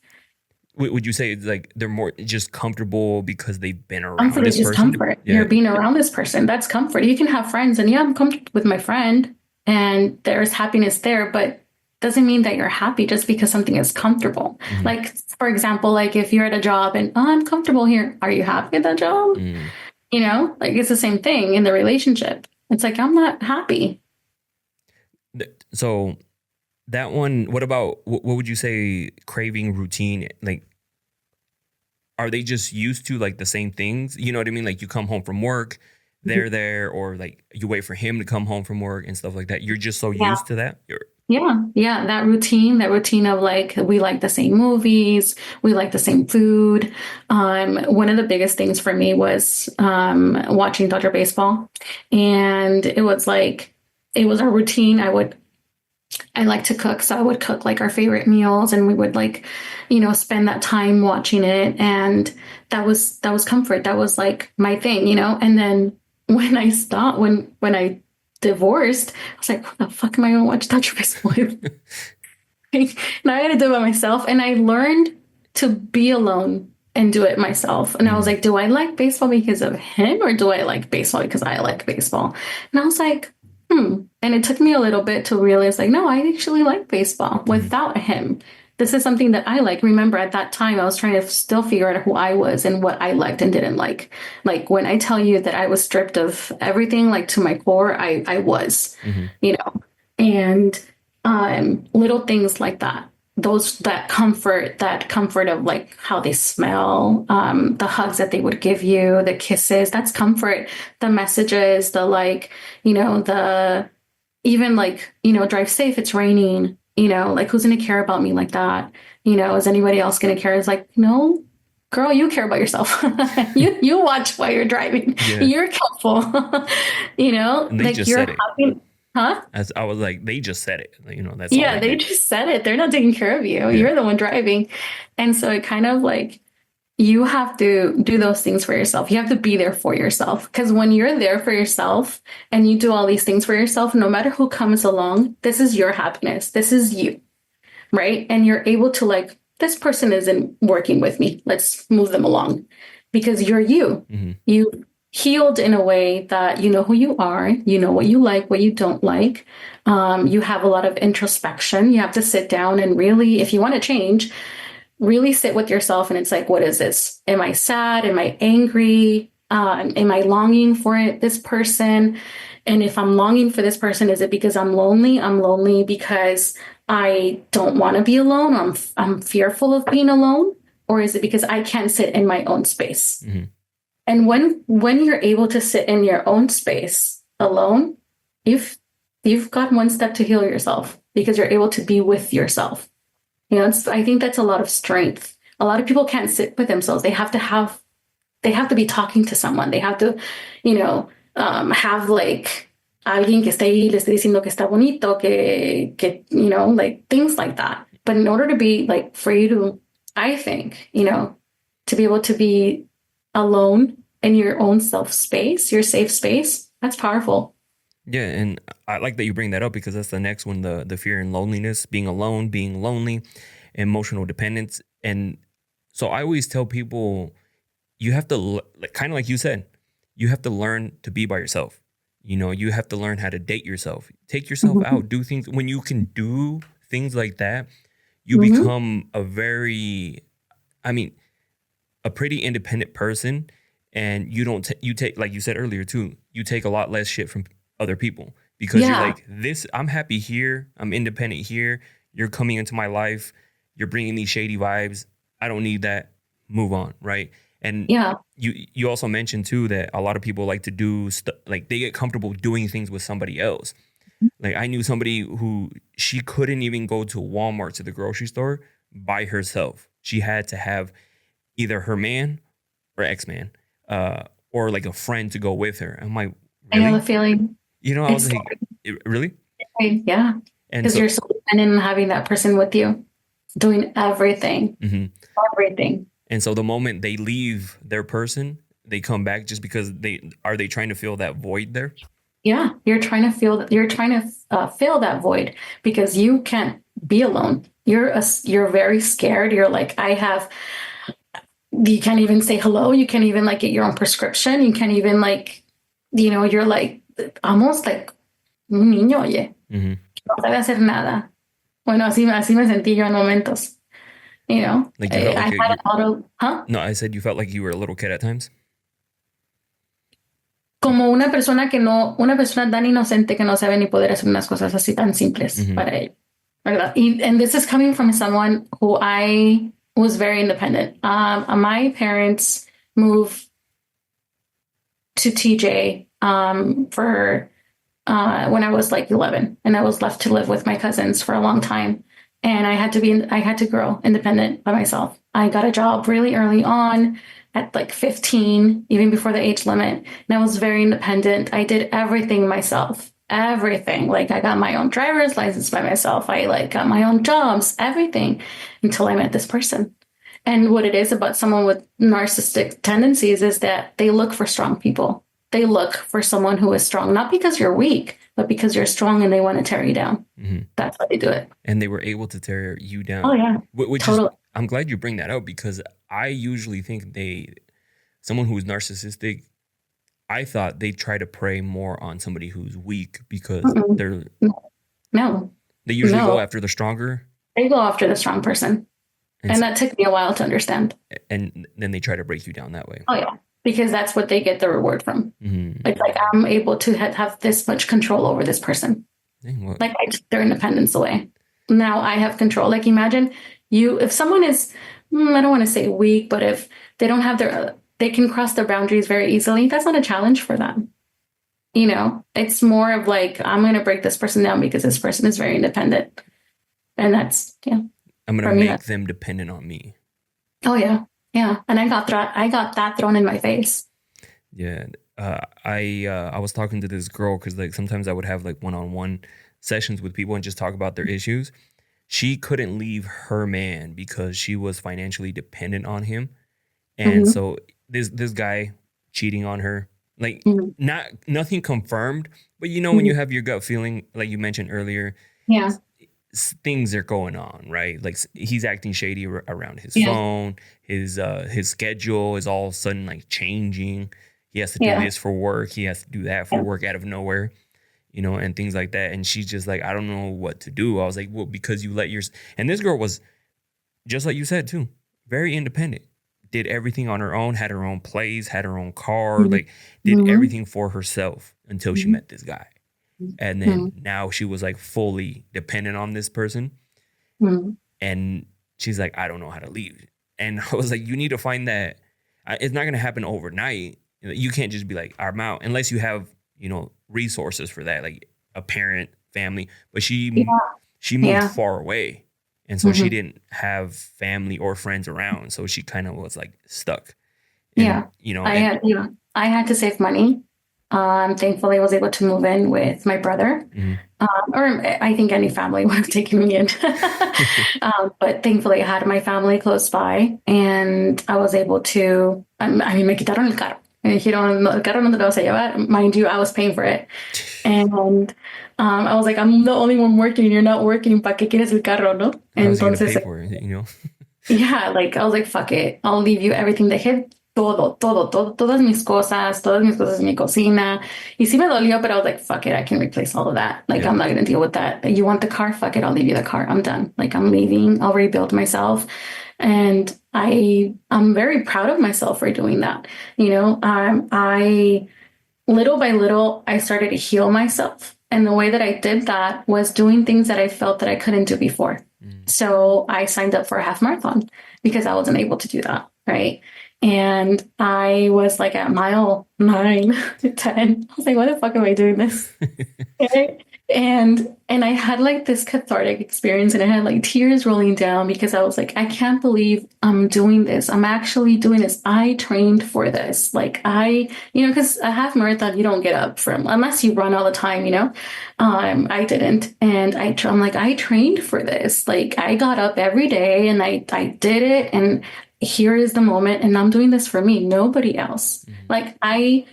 Would you say it's like they're more just comfortable because they've been around Comfort this is just person? comfort. Yeah. You're being around this person. That's comfort. You can have friends, and I'm comfortable with my friend, and there's happiness there, but doesn't mean that you're happy just because something is comfortable. Mm-hmm. Like, for example, like if you're at a job and I'm comfortable here, are you happy at that job? Mm-hmm. Like, it's the same thing in the relationship. It's like, I'm not happy. So that one, what about, what would you say, craving routine? Like, are they just used to like the same things? You know what I mean? Like, you come home from work, they're there, or like you wait for him to come home from work and stuff like that. You're just so used to that. Yeah. That routine of like, we like the same movies, we like the same food. One of the biggest things for me was watching Dodger baseball. And it was our routine. I like to cook, so I would cook like our favorite meals, and we would like, spend that time watching it. And that was comfort. That was like my thing, And then when I divorced, I was like, what the fuck am I gonna watch Dodger baseball with? Now I gotta do it by myself. And I learned to be alone and do it myself. And I was like, do I like baseball because of him, or do I like baseball because I like baseball? And I was like, And it took me a little bit to realize, like, no, I actually like baseball without him. This is something that I like. Remember, at that time, I was trying to still figure out who I was and what I liked and didn't like. Like, when I tell you that I was stripped of everything, like to my core, I was, and little things like that. That comfort of like how they smell, the hugs that they would give you, the kisses, that's comfort. The messages, the like, the even like, drive safe, it's raining. You know, like, who's going to care about me like that? You know, is anybody else going to care? It's like, no, girl, you care about yourself. You watch while you're driving. Yeah. You're careful. You know, And they like just you're said it. having, huh? As I was like, they just said it. Like, you know, that's all Yeah, they they did. just said it. They're not taking care of you. Yeah. You're the one driving. And so it kind of like, you have to do those things for yourself. You have to be there for yourself. Because when you're there for yourself and you do all these things for yourself, no matter who comes along, this is your happiness. This is you, right? And you're able to like, this person isn't working with me. Let's move them along because you're you. Mm-hmm. You healed in a way that you know who you are. You know what you like, what you don't like. You have a lot of introspection. You have to sit down and really, if you want to change, really sit with yourself. And it's like, what is this? Am I sad? Am I angry? Am I longing for this person? And if I'm longing for this person, is it because I'm lonely? I'm lonely because I don't want to be alone. I'm fearful of being alone. Or is it because I can't sit in my own space? Mm-hmm. And when you're able to sit in your own space alone, you've got one step to heal yourself because you're able to be with yourself. You know, I think that's a lot of strength. A lot of people can't sit with themselves. They have to be talking to someone. They have to, you know, have like alguien que esté ahí, le esté diciendo que está bonito, que, you know, like things like that. But in order to be like, for you to, I think, you know, to be able to be alone in your own self space, your safe space, that's powerful. Yeah, and I like that you bring that up because that's the next one, the fear and loneliness, being alone, being lonely, emotional dependence. And so I always tell people you have to, kind of like you said, you have to learn to be by yourself. You know, you have to learn how to date yourself, take yourself out, do things. When you can do things like that, you become a pretty independent person. And you don't, you take, like you said earlier too, you take a lot less shit from other people because you're like, I'm happy here. I'm independent here. You're coming into my life. You're bringing these shady vibes. I don't need that. Move on. Right. And you also mentioned too, that a lot of people like to do like they get comfortable doing things with somebody else. Like I knew somebody who she couldn't even go to Walmart, to the grocery store by herself. She had to have either her man or ex-man, or like a friend to go with her. I'm like, really? I know the feeling. You know, I was like, really? Yeah. Because you're so dependent on having that person with you, doing everything. Everything. And so the moment they leave their person, they come back just because they trying to fill that void there? Yeah. You're trying to fill that void because you can't be alone. You're very scared. You're like, you can't even say hello. You can't even like get your own prescription. You can't even like, you know, you're like almost like un niño, oye. No sabe hacer nada. Bueno, así me sentí yo en momentos. You know, like you felt like I had a lot of, huh? No, I said you felt like you were a little kid at times. Como una persona tan inocente que no sabe ni poder hacer unas cosas así tan simples para ella, ¿verdad? And this is coming from someone who I was very independent. My parents moved to TJ for when I was like 11, and I was left to live with my cousins for a long time. And I had to grow independent by myself. I got a job really early on at like 15, even before the age limit. And I was very independent. I did everything myself, everything. Like I got my own driver's license by myself. I like got my own jobs, everything until I met this person. And what it is about someone with narcissistic tendencies is that they look for strong people. They look for someone who is strong, not because you're weak, but because you're strong and they want to tear you down. That's how they do it. And they were able to tear you down. Oh, yeah. Totally. I'm glad you bring that up because I usually think someone who's narcissistic, I thought they try to prey more on somebody who's weak because they usually go after the stronger. They go after the strong person. And that took me a while to understand. And then they try to break you down that way. Oh, yeah. Because that's what they get the reward from. It's like, I'm able to have this much control over this person. Like I took their independence away. Now I have control. Like imagine if someone is, I don't want to say weak, but if they don't have they can cross their boundaries very easily. That's not a challenge for them. You know, it's more of like, I'm going to break this person down because this person is very independent. And that's, yeah, I'm gonna for me, make that's, them dependent on me. oh yeah. Yeah. And I got that thrown in my face. Yeah. I was talking to this girl because like sometimes I would have like one-on-one sessions with people and just talk about their issues. She couldn't leave her man because she was financially dependent on him. And Hmm. so this guy cheating on her, like Hmm. nothing confirmed, but when Hmm. you have your gut feeling, like you mentioned earlier, Yeah. things are going on, right? Like he's acting shady around his Yeah. phone. His schedule is all of a sudden like changing. He has to do Yeah. this for work. He has to do that for Yeah. work out of nowhere, and things like that. And she's just like, I don't know what to do. I was like, well, because you let yours. And this girl was just like you said too, very independent. Did everything on her own. Had her own place. Had her own car. Hmm. Like did everything for herself until she Hmm. met this guy. And Hmm. then now she was like fully dependent on this person. Hmm. And she's like, I don't know how to leave. And I was like, you need to find that. It's not going to happen overnight. You can't just be like, I'm out unless you have, resources for that, like a parent, family. But Yeah. she moved Yeah. far away. And so she Hmm. didn't have family or friends around. So she kind of was like stuck. And, Yeah. I had to save money. Thankfully, I was able to move in with my brother. mhm. Or I think any family would have taken me in. But thankfully, I had my family close by, and I was able to. I mean, me quitaron el carro. Me dijeron, "No, el carro no te lo vas a llevar." Mind you, I was paying for it, and I was like, "I'm the only one working. You're not working. ¿Para qué quieres el carro, no?" How's he going to pay Entonces, for it? yeah, like I was like, fuck it. I'll leave you everything. Dejé todas mis cosas en mi cocina. Y sí me dolió, but I was like, fuck it, I can replace all of that. Like, Yeah. I'm not gonna deal with that. You want the car? Fuck it, I'll leave you the car. I'm done. Like, I'm leaving. I'll rebuild myself. And I'm very proud of myself for doing that. I little by little, I started to heal myself. And the way that I did that was doing things that I felt that I couldn't do before. Mm. So I signed up for a half marathon because I wasn't able to do that. Right. And I was like at mile 9, 10. I was like, why the fuck am I doing this? Okay. And I had like this cathartic experience, and I had like tears rolling down because I was like, I can't believe I'm doing this. I'm actually doing this. I trained for this. Like because a half marathon you don't get up from unless you run all the time, I didn't. And I'm like, I trained for this. Like I got up every day and I did it, and here is the moment, and I'm doing this for me, nobody else. Mhm. Like I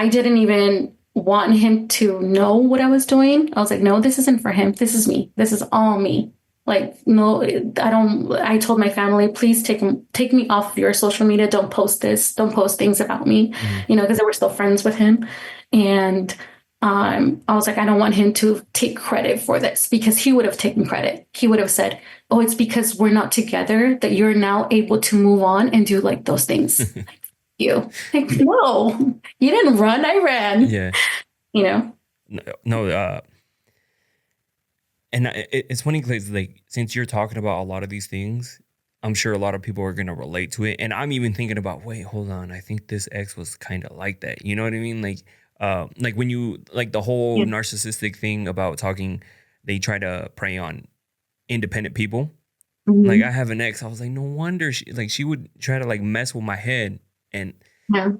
didn't even want him to know what I was doing. I was like, no, this isn't for him. This is me. This is all me. Like, no, I don't. I told my family, please take me off your social media. Don't post this. Don't post things about me, Mhm. because they were still friends with him. And I was like, I don't want him to take credit for this because he would have taken credit. He would have said, oh, it's because we're not together that you're now able to move on and do like those things. You like, no, you didn't run, I ran. Yeah. No, and it's funny because like since you're talking about a lot of these things, I'm sure a lot of people are gonna relate to it. And I'm even thinking about, wait, hold on, I think this ex was kind of like that. You know what I mean? Like when you like the whole Yeah. narcissistic thing about talking, they try to prey on independent people. Like I Mhm. have an ex, I was like, no wonder she would try to like mess with my head. And Yeah.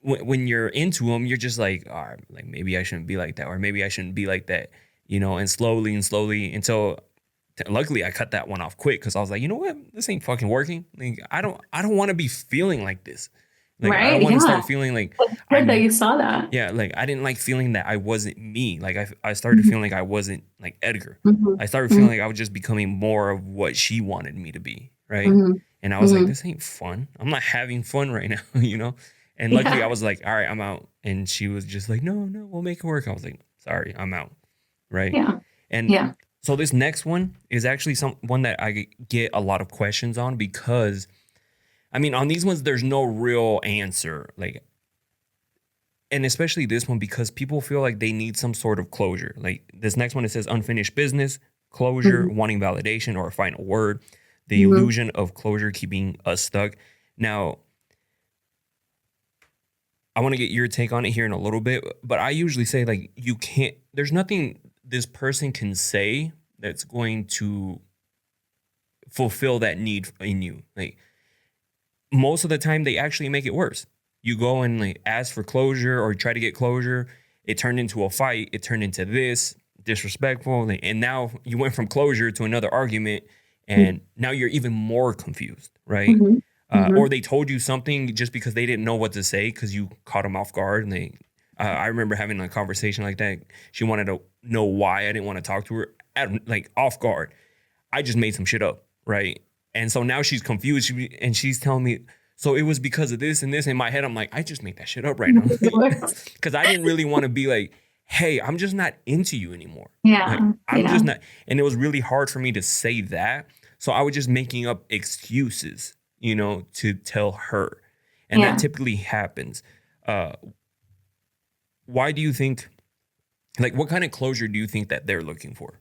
when you're into them, you're just like, all right, like maybe I shouldn't be like that, or maybe I shouldn't be like that, and slowly until luckily I cut that one off quick because I was like, you know what, this ain't fucking working. Like I don't want to be feeling like this. Like I Right. want to Yeah. start feeling like It's good that I'm you saw that. yeah, like I didn't like feeling that I wasn't me. Like I started Mhm. feeling like I wasn't like Edgar. Mhm. I started feeling Mhm. like I was just becoming more of what she wanted me to be, right? Mhm. And I was like, Mhm. this ain't fun. I'm not having fun right now. And luckily I Yeah. was like, all right, I'm out. And she was just like, no, we'll make it work. I was like, sorry, I'm out. Right. Yeah. And Yeah. so this next one is actually one that I get a lot of questions on because I mean, on these ones, there's no real answer. Like, and especially this one because people feel like they need some sort of closure. Like this next one, it says unfinished business, closure, Mhm. wanting validation or a final word, the Mhm. illusion of closure keeping us stuck. Now, I want to get your take on it here in a little bit, but I usually say like you can't. There's nothing this person can say that's going to fulfill that need in you. Like most of the time they actually make it worse. You go and like ask for closure or try to get closure. It turned into a fight. It turned into this disrespectful. And now you went from closure to another argument. And now you're even more confused, right? Or they told you something just because they didn't know what to say because you caught them off guard. And I remember having a conversation like that. She wanted to know why I didn't want to talk to her like off guard. I just made some shit up, right? And so now she's confused and she's telling me, so it was because of this and this. In my head, I'm like, I just made that shit up right now. Because I didn't really want to be like, hey, I'm just not into you anymore. Yeah. Like, I'm just not. And it was really hard for me to say that. So I was just making up excuses, you know, to tell her. And that typically happens. Why do you think, like, what kind of closure do you think that they're looking for?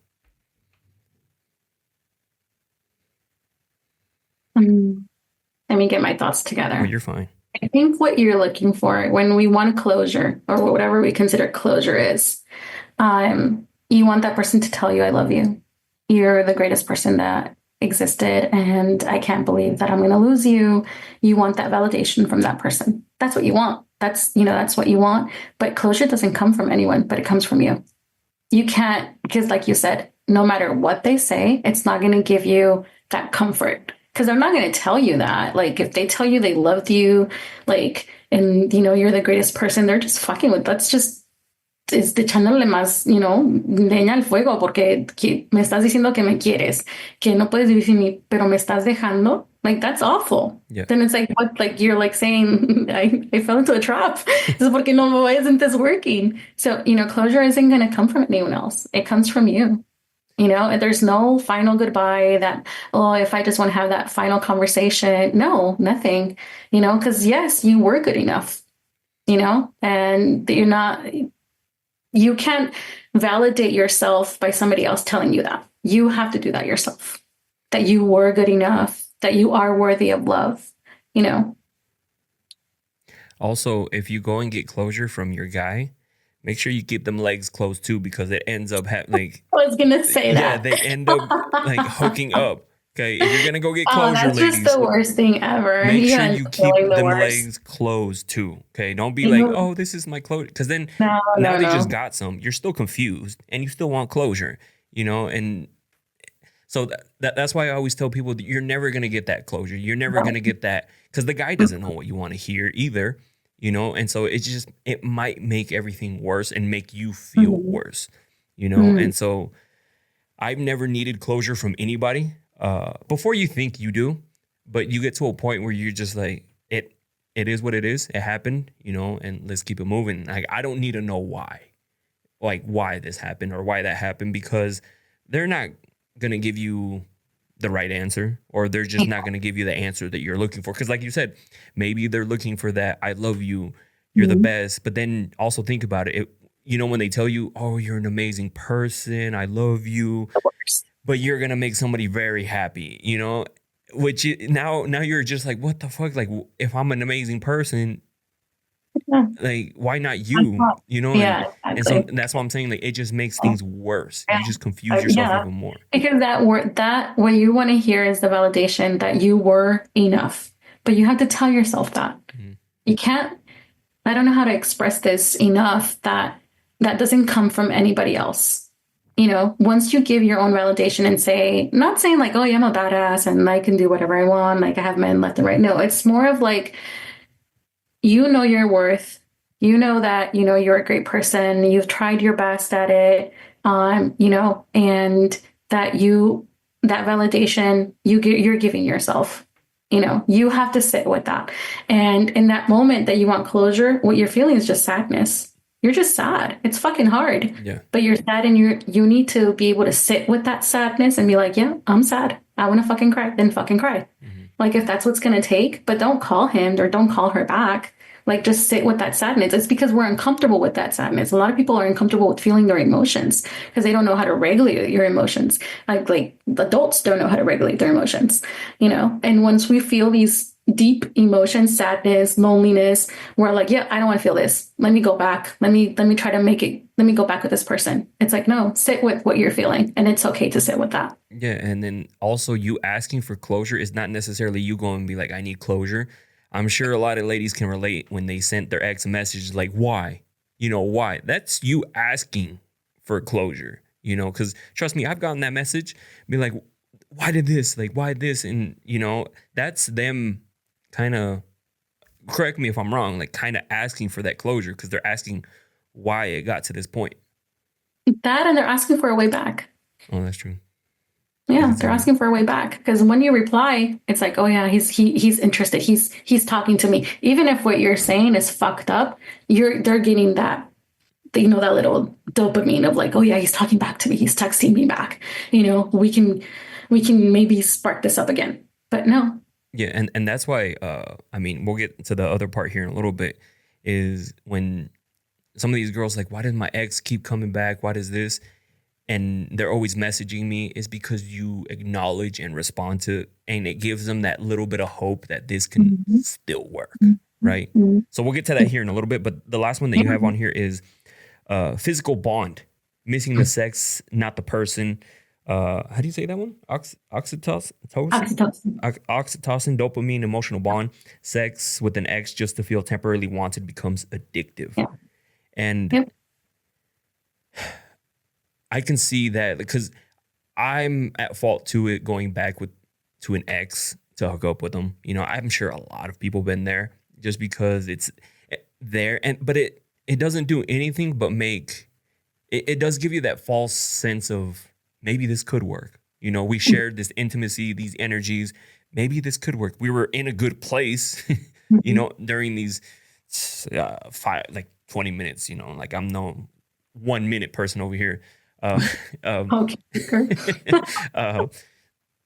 Let me get my thoughts together. Oh, you're fine. I think what you're looking for when we want closure or whatever we consider closure is, you want that person to tell you, I love you. You're the greatest person that existed and I can't believe that I'm going to lose you. You want that validation from that person. That's what you want. That's what you want. But closure doesn't come from anyone, but it comes from you. You can't, because like you said, no matter what they say, it's not going to give you that comfort. Because they're not going to tell you that. Like, if they tell you they loved you, like, and, you know, you're the greatest person, they're just fucking with, that's just, es echándole más, you know, leña al fuego, porque me estás diciendo que me quieres, que no puedes vivir sin mí, pero me estás dejando. Like, that's awful. Yeah. Then it's like, what, like, you're like saying, I fell into a trap. It's porque no, why isn't this working? So, you know, closure isn't going to come from anyone else. It comes from you. You know, there's no final goodbye that, oh, if I just want to have that final conversation. No, nothing, you know, because yes, you were good enough, you know, and you can't validate yourself by somebody else telling you that. You have to do that yourself, that you were good enough, that you are worthy of love, you know. Also, if you go and get closure from your guy, make sure you keep them legs closed too, because it ends up like I was gonna say that. Yeah, they end up like hooking up. Okay, if you're gonna go get closure, that's ladies, just the worst thing ever. make sure you keep them legs closed too. Okay, don't be like, oh, this is my closure, because then now they just got some. You're still confused and you still want closure, you know. And so that's why I always tell people that you're never gonna get that closure. You're never gonna get that because the guy doesn't know what you want to hear either. You know, and so it might make everything worse and make you feel worse, you know? And so I've never needed closure from anybody before you think you do, but you get to a point where you're just like, it is what it is. It happened, you know, and let's keep it moving. Like, I don't need to know why this happened or why that happened, because they're not going to give you the right answer, or they're just not going to give you the answer that you're looking for. Because like you said, maybe they're looking for that, I love you, you're the best. But then also think about it. You know, when they tell you, oh, you're an amazing person, I love you, but you're going to make somebody very happy, you know, which now you're just like, what the fuck? Like, if I'm an amazing person, like, why not you? You know? Yeah, and exactly. so that's what I'm saying. Like, it just makes things worse. You just confuse yourself even more. Because that what you want to hear is the validation that you were enough. But you have to tell yourself that. You can't, I don't know how to express this enough, that doesn't come from anybody else. You know, once you give your own validation and say, not saying like, oh, yeah, I'm a badass and I can do whatever I want, like I have men left and right. No, it's more of like, you know your worth, you know that, you know, you're a great person, you've tried your best at it, you know, and that validation you're giving yourself, you know, you have to sit with that. And in that moment that you want closure, what you're feeling is just sadness. You're just sad. It's fucking hard. Yeah. But you're sad, and you need to be able to sit with that sadness and be like, yeah, I'm sad. I want to fucking cry. Then fucking cry. Like, if that's what's going to take, but don't call him or don't call her back. Like, just sit with that sadness. It's because we're uncomfortable with that sadness. A lot of people are uncomfortable with feeling their emotions because they don't know how to regulate your emotions. Like adults don't know how to regulate their emotions, you know? And once we feel these deep emotions, sadness, loneliness, where like, yeah, I don't want to feel this. Let me go back. Let me try to make it. Let me go back with this person. It's like, no, sit with what you're feeling, and it's okay to sit with that. Yeah, and then also you asking for closure is not necessarily you going to be like, I need closure. I'm sure a lot of ladies can relate when they sent their ex a message like, why? Why? That's you asking for closure, because trust me, I've gotten that message, be like, why did this? Like, why this? And, that's them kind of, correct me if I'm wrong, like kind of asking for that closure because they're asking why it got to this point. That, and they're asking for a way back. Oh, that's true. Yeah, they're asking for a way back because when you reply, it's like, oh yeah, he's interested. He's talking to me. Even if what you're saying is fucked up, they're getting that, that little dopamine of like, oh yeah, he's talking back to me. He's texting me back. We can maybe spark this up again. But no. Yeah, and that's why we'll get to the other part here in a little bit, is when some of these girls like, why does my ex keep coming back? Why does this? And they're always messaging me, is because you acknowledge and respond to it, and it gives them that little bit of hope that this can still work, right? So we'll get to that here in a little bit, but the last one that you have on here is physical bond, missing the sex, not the person. How do you say that one? Oxytocin, dopamine, emotional bond. Sex with an ex just to feel temporarily wanted becomes addictive. Yeah. And I can see that because I'm at fault to it, going back to an ex to hook up with them. I'm sure a lot of people been there just because it's there, but it doesn't do anything but make it does give you that false sense of maybe this could work. We shared this intimacy, these energies. Maybe this could work. We were in a good place, during these 20 minutes. Like I'm no 1 minute person over here. Okay.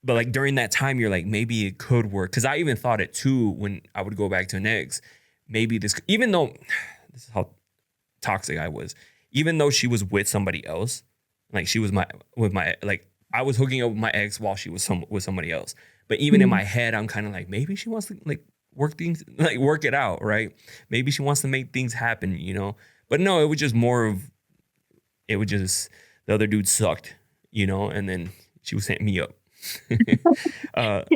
But like during that time, you're like, maybe it could work. Because I even thought it too when I would go back to an ex. Maybe this, even though this is how toxic I was, even though she was with somebody else, like she was like I was hooking up with my ex while she was with somebody else. But even in my head, I'm kind of like, maybe she wants to like work it out, right? Maybe she wants to make things happen, But no, it was just the other dude sucked, and then she was hitting me up.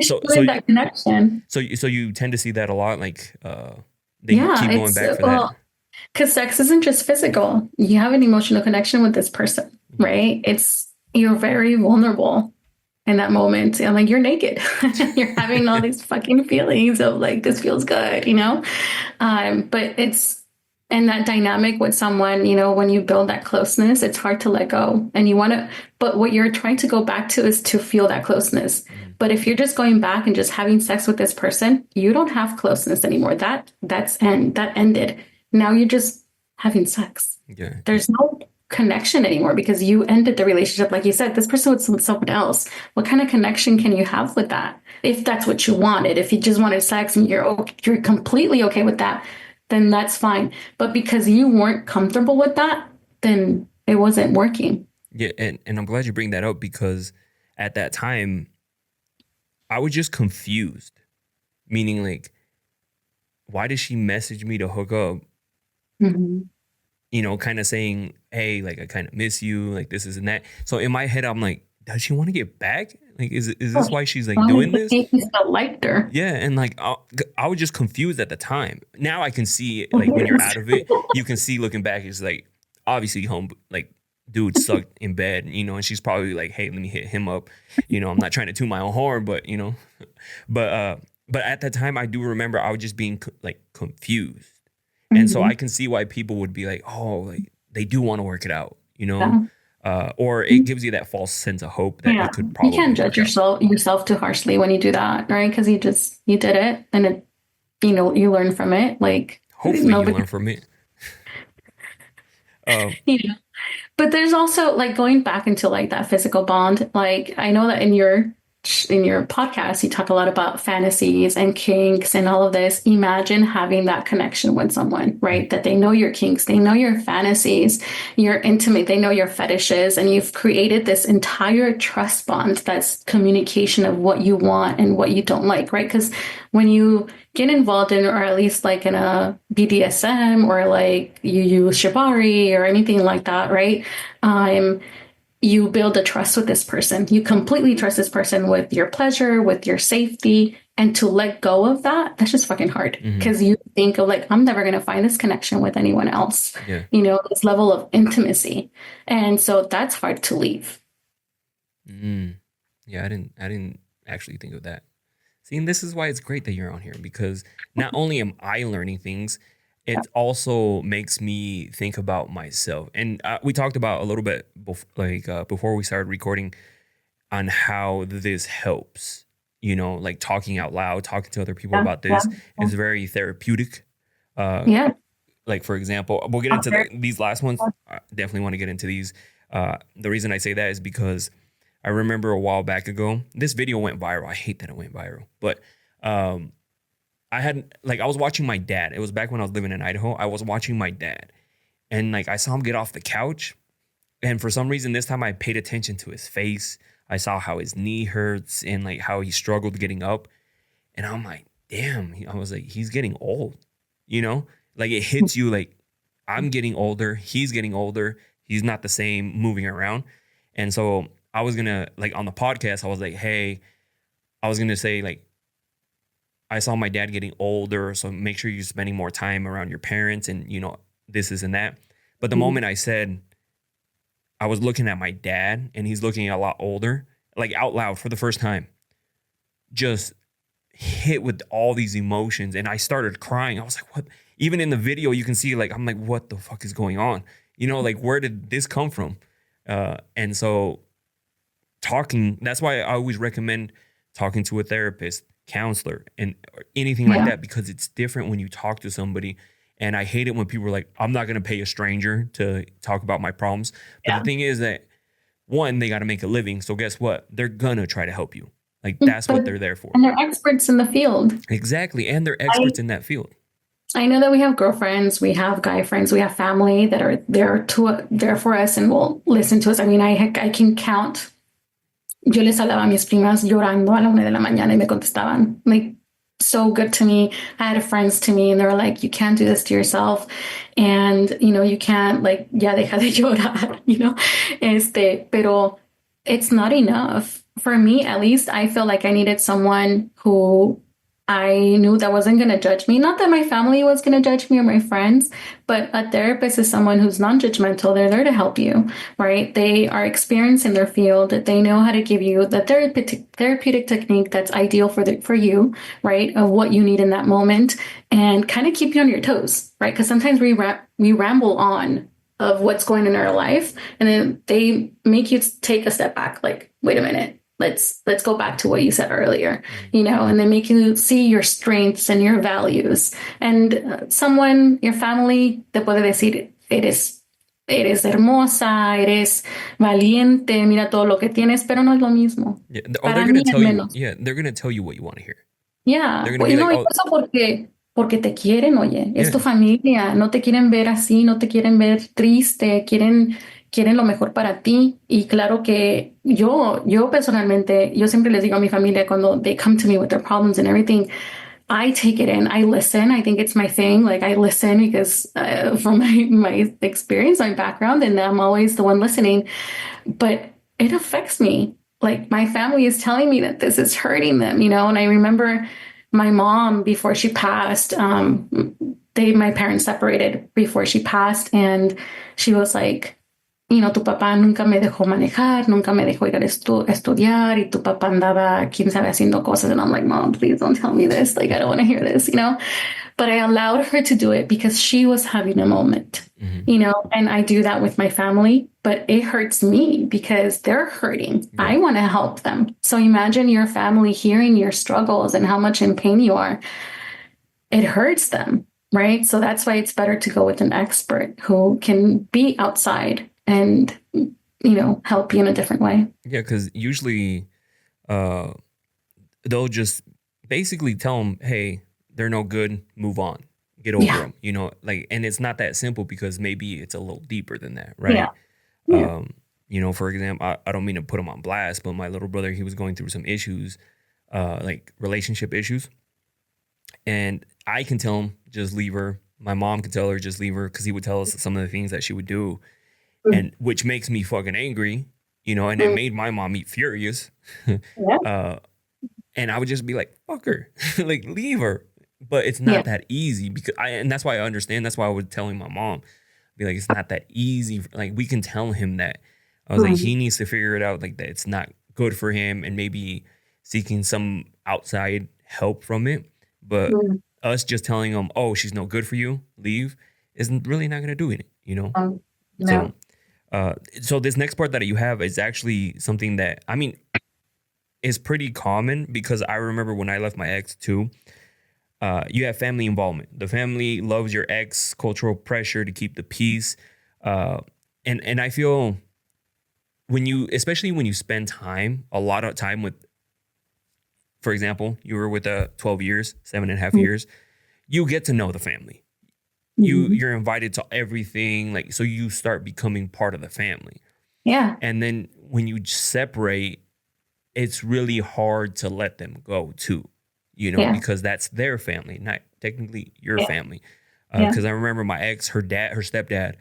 So that connection. So you tend to see that a lot, like they keep going back for that. Because sex isn't just physical. You have an emotional connection with this person, right? You're very vulnerable in that moment. And like, you're naked. You're having all these fucking feelings of like, this feels good, But it's in that dynamic with someone, when you build that closeness, it's hard to let go. And but what you're trying to go back to is to feel that closeness. But if you're just going back and just having sex with this person, you don't have closeness anymore. That ended. Now you're just having sex. Yeah. There's no connection anymore because you ended the relationship. Like you said, this person was with someone else. What kind of connection can you have with that? If that's what you wanted, if you just wanted sex and you're completely okay with that, then that's fine. But because you weren't comfortable with that, then it wasn't working. Yeah. And I'm glad you bring that up because at that time, I was just confused. Meaning like, why did she message me to hook up? Kind of saying, hey, like, I kind of miss you, like this and that. So in my head, I'm like, does she want to get back? Like, is this why she's like doing this? He still liked her. Yeah. And like, I was just confused at the time. Now I can see it, like when you're out of it, you can see looking back, it's like, obviously like dude sucked in bed, and she's probably like, hey, let me hit him up. I'm not trying to toot my own horn, but, but at that time I do remember I was just being like confused. And so I can see why people would be like, oh, like they do want to work it out, or it gives you that false sense of hope that it could probably. You can't judge yourself too harshly when you do that, right? Because you did it, and it, you learn from it. Like hopefully you learn from it. But there's also like going back into like that physical bond. Like I know that in your in your podcast, you talk a lot about fantasies and kinks and all of this. Imagine having that connection with someone, right? That they know your kinks, they know your fantasies, you're intimate, they know your fetishes, and you've created this entire trust bond that's communication of what you want and what you don't like, right? Because when you get involved in, or at least like in a BDSM or like you use shibari or anything like that, right? You build a trust with this person. You completely trust this person with your pleasure, with your safety. And to let go of that, that's just fucking hard. Because you think of like, I'm never going to find this connection with anyone else. Yeah. You know, this level of intimacy. And so that's hard to leave. Yeah, I didn't actually think of that. See, and this is why it's great that you're on here, because not only am I learning things, it also makes me think about myself. And we talked about a little bit before we started recording on how this helps, you know, like talking out loud, talking to other people about this is very therapeutic. Like, for example, we'll get into these last ones. I definitely want to get into these. The reason I say that is because I remember a while back ago, this video went viral. I hate that it went viral, but I was watching my dad. It was back when I was living in Idaho. I was watching my dad, and like I saw him get off the couch, and for some reason this time I paid attention to his face. I saw how his knee hurts and like how he struggled getting up, and I'm like, damn. I was like, he's getting old, you know? Like it hits you like I'm getting older. He's getting older. He's not the same moving around, and so I was gonna like on the podcast. I was like, hey, I was gonna say like, I saw my dad getting older, so make sure you're spending more time around your parents and, you know, this and that. But the moment I said, I was looking at my dad and he's looking a lot older, like out loud for the first time, just hit with all these emotions. And I started crying. I was like, what? Even in the video, you can see like, I'm like, what the fuck is going on? You know, like, where did this come from? And so talking, that's why I always recommend talking to a therapist, counselor, and anything like that, because it's different when you talk to somebody. And I hate it when people are like, I'm not going to pay a stranger to talk about my problems. But the thing is that, one, they got to make a living. So guess what? They're going to try to help you. Like, that's what they're there for. And they're experts in the field. Exactly. And they're experts in that field. I know that we have girlfriends, we have guy friends, we have family that are there for us and will listen to us. I mean, I can count. Yo les hablaba a mis primas llorando a la 1 de la mañana y me contestaban. Like, so good to me. I had friends to me and they were like, you can't do this to yourself. And, you know, you can't, like, ya deja de llorar, you know? Pero it's not enough. For me, at least, I feel like I needed someone who I knew that wasn't going to judge me. Not that my family was going to judge me or my friends, but a therapist is someone who's non-judgmental. They're there to help you, right? They are experienced in their field. They know how to give you the therapeutic technique that's ideal for you, right? Of what you need in that moment and kind of keep you on your toes, right? Because sometimes we ramble on of what's going on in our life and then they make you take a step back. Like, wait a minute. Let's go back to what you said earlier, you know, and they make you see your strengths and your values. And someone, your family, te puede decir, eres hermosa, eres valiente, mira todo lo que tienes, pero no es lo mismo. Yeah. They're going to tell you. Yeah, they're going to tell you what you want to hear. Yeah. Well, you know, eso porque te quieren, oye, es tu familia, no te quieren ver así, no te quieren ver triste, quieren lo mejor para ti. Y claro que yo personalmente, yo siempre les digo a mi familia cuando they come to me with their problems and everything, I take it in, I listen. I think it's my thing. Like I listen because from my experience, my background, and I'm always the one listening, but it affects me. Like my family is telling me that this is hurting them, you know? And I remember my mom, before she passed, my parents separated before she passed. And she was like, you know, tu papá nunca me dejó manejar, nunca me dejó ir a estudiar, y tu papá andaba, quién sabe, haciendo cosas. And I'm like, Mom, please don't tell me this. Like, I don't want to hear this, you know? But I allowed her to do it because she was having a moment, you know? And I do that with my family, but it hurts me because they're hurting. Yeah. I want to help them. So imagine your family hearing your struggles and how much in pain you are. It hurts them, right? So that's why it's better to go with an expert who can be outside and, you know, help you in a different way. Yeah, because usually uh, they'll just basically tell them, hey, they're no good, move on, get over Yeah. them, like, and it's not that simple because maybe it's a little deeper than that, Yeah. right? Yeah. For example, I don't mean to put him on blast, but my little brother, he was going through some issues, like relationship issues. And I can tell him, just leave her. My mom can tell her, just leave her, because he would tell us some of the things that she would do, Mm. and which makes me fucking angry, and it Mm. made my mom furious. Yeah. uh, and I would just be like, fuck her, like leave her. But it's Yeah. not that easy and that's why I understand. That's why I was telling my mom, be like, it's not that easy. Like we can tell him that. I was like, Mm. he needs to figure it out, like that it's not good for him, and maybe seeking some outside help from it. But Mm. us just telling him, oh, she's no good for you, leave, isn't really not gonna do it. So No. so this next part that you have is actually something that, I mean, is pretty common, because I remember when I left my ex too. You have family involvement. The family loves your ex, cultural pressure to keep the peace. Uh, and I feel especially when you spend a lot of time with, for example, you were with 12 years, 7.5 Mm. years, you get to know the family. Mhm. You're invited to everything, like, so you start becoming part of the family. Yeah. And then when you separate, it's really hard to let them go too, Yeah. because that's their family, not technically your Yeah. family. Yeah. Because I remember my ex, her stepdad,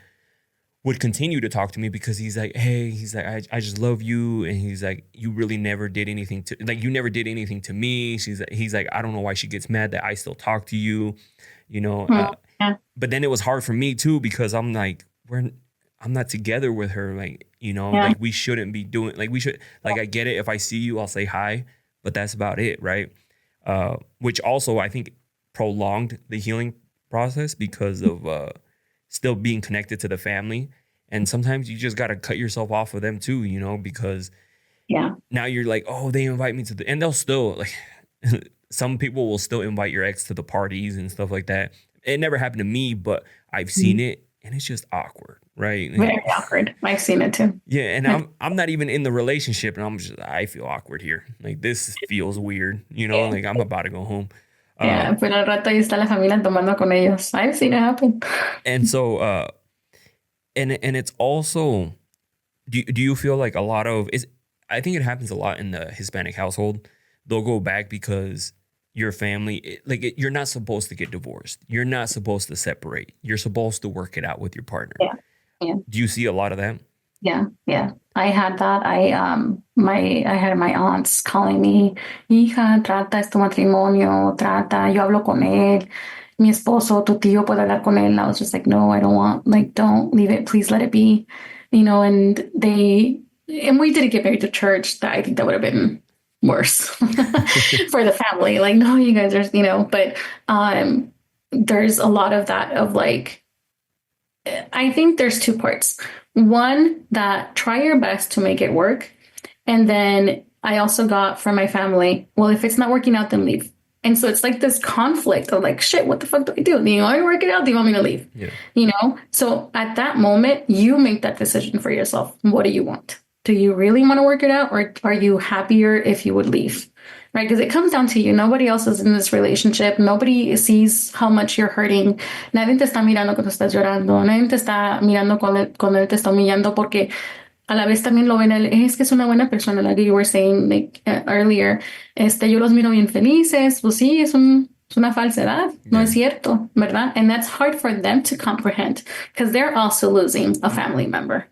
would continue to talk to me, because he's like, hey, he's like, I just love you. And he's like, you really never did anything you never did anything to me. He's like, I don't know why she gets mad that I still talk to you, Mm. Yeah. but then it was hard for me too, because I'm like, I'm not together with her. Like, Yeah. like we shouldn't be doing, like we should, like, I get it. If I see you, I'll say hi, but that's about it. Right. Which also I think prolonged the healing process, because of, still being connected to the family. And sometimes you just got to cut yourself off of them too, because Yeah. now you're like, oh, they invite me to and they'll still, like, some people will still invite your ex to the parties and stuff like that. It never happened to me, but I've seen Mm. it, and it's just awkward, right? Very awkward. I've seen it too. Yeah, and I'm not even in the relationship, and I feel awkward here. Like, this feels weird, Yeah. like I'm about to go home. Yeah. Pero al rato ahí está la familia tomando con ellos. I've seen it happen. And so and it's also, do you feel like a lot of is I think it happens a lot in the Hispanic household. They'll go back because your family, you're not supposed to get divorced. You're not supposed to separate. You're supposed to work it out with your partner. Yeah. Yeah. Do you see a lot of that? Yeah, yeah. I had that. I had my aunts calling me, hija, trata es tu matrimonio, trata, yo hablo con él, mi esposo, tu tío puede hablar con él. And I was just like, no, I don't want, like, don't leave it, please let it be. And we didn't get married to church. That I think that would have been worse for the family. Like, no, you guys are, but there's a lot of that of like, I think there's two parts. One, that try your best to make it work. And then I also got from my family, well, if it's not working out, then leave. And so it's like this conflict of like, shit, what the fuck do I do? Do you want me to work it out? Do you want me to leave? Yeah. So at that moment, you make that decision for yourself. What do you want? Do you really want to work it out? Or are you happier if you would leave? Right? Because it comes down to you. Nobody else is in this relationship. Nobody sees how much you're hurting. Nadie te está mirando cuando estás llorando. Nadie te está mirando cuando él te está humillando, porque a la vez también lo ven, es que es una buena persona, like you were saying earlier. Yo los miro bien felices. Pues sí, es una falsedad. No es cierto, ¿verdad? And that's hard for them to comprehend, because they're also losing a family member,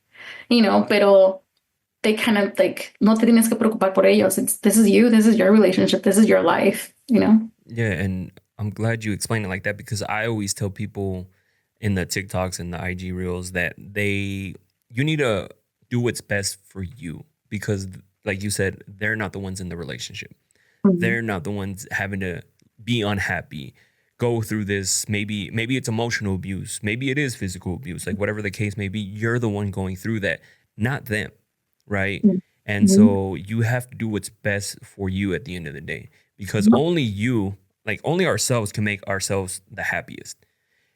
pero they kind of like, no te tienes que preocupar por ellos. This is you. This is your relationship. This is your life, Yeah, and I'm glad you explained it like that, because I always tell people in the TikToks and the IG reels that you need to do what's best for you, because like you said, they're not the ones in the relationship. Mm-hmm. They're not the ones having to be unhappy, go through this. Maybe it's emotional abuse. Maybe it is physical abuse. Like, whatever the case may be, you're the one going through that, not them. Right. Mm-hmm. And so you have to do what's best for you at the end of the day, because only ourselves can make ourselves the happiest.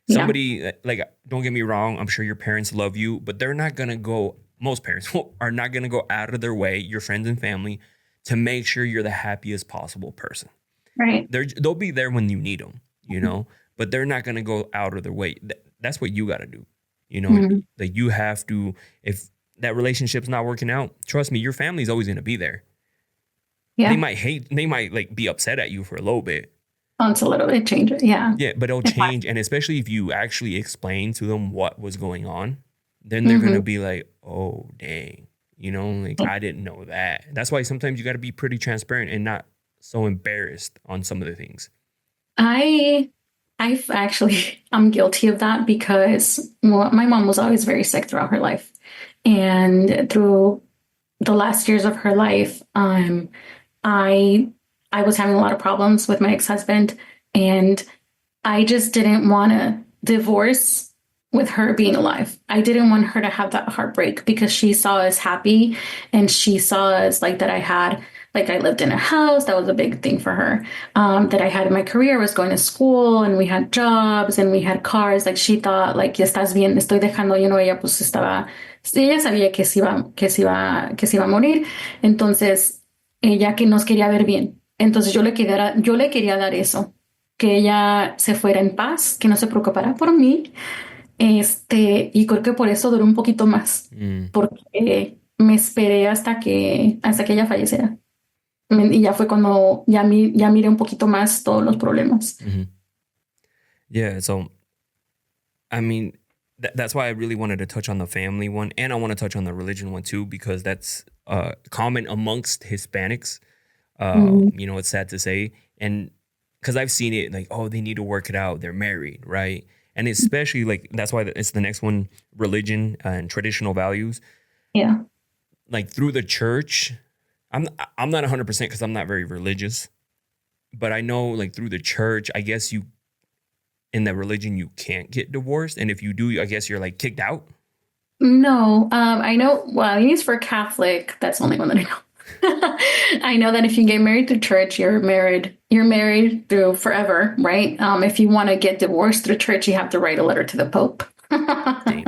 Somebody, like, don't get me wrong, I'm sure your parents love you, but they're not going to most parents are not going to go out of their way, your friends and family, to make sure you're the happiest possible person. Right. They'll be there when you need them, you know, but they're not going to go out of their way. That's what you got to do. You know, that you have to, if that relationship's not working out, trust me, your family's always going to be there. Yeah. They might like be upset at you for a little bit. It's a little bit change it. Yeah. Yeah, but it'll change. And especially if you actually explain to them what was going on, then they're going to be like, oh, dang, you know, like I didn't know that. That's why sometimes you got to be pretty transparent and not so embarrassed on some of the things. I'm guilty of that because my mom was always very sick throughout her life. And through the last years of her life, I was having a lot of problems with my ex-husband, and I just didn't want to divorce with her being alive. I didn't want her to have that heartbreak because she saw us happy and she saw us like that I lived in a house. That was a big thing for her. That I had my career, I was going to school and we had jobs and we had cars. Like she thought like, ya estás bien, estoy dejando, ella pues estaba, ella sabía que se iba a morir. Entonces, ella que nos quería ver bien. Entonces yo le quería dar eso, que ella se fuera en paz, que no se preocupara por mí. Y creo que por eso duró un poquito más, porque me esperé hasta que ella falleciera. Y ya fue cuando ya miré un poquito más todos los problemas. Yeah, so, I mean, that's why I really wanted to touch on the family one, and I want to touch on the religion one too, because that's common amongst Hispanics. You know, it's sad to say. And because I've seen it like, oh, they need to work it out. They're married, right? And especially like, that's why it's the next one, religion and traditional values. Yeah. Like through the church, I'm not 100% because I'm not very religious, but I know like through the church, I guess in that religion, you can't get divorced. And if you do, I guess you're like kicked out. No, I know, well, at least for Catholic, that's the only one that I know. I know that if you get married through church, you're married through forever, right? If you want to get divorced through church, you have to write a letter to the Pope. I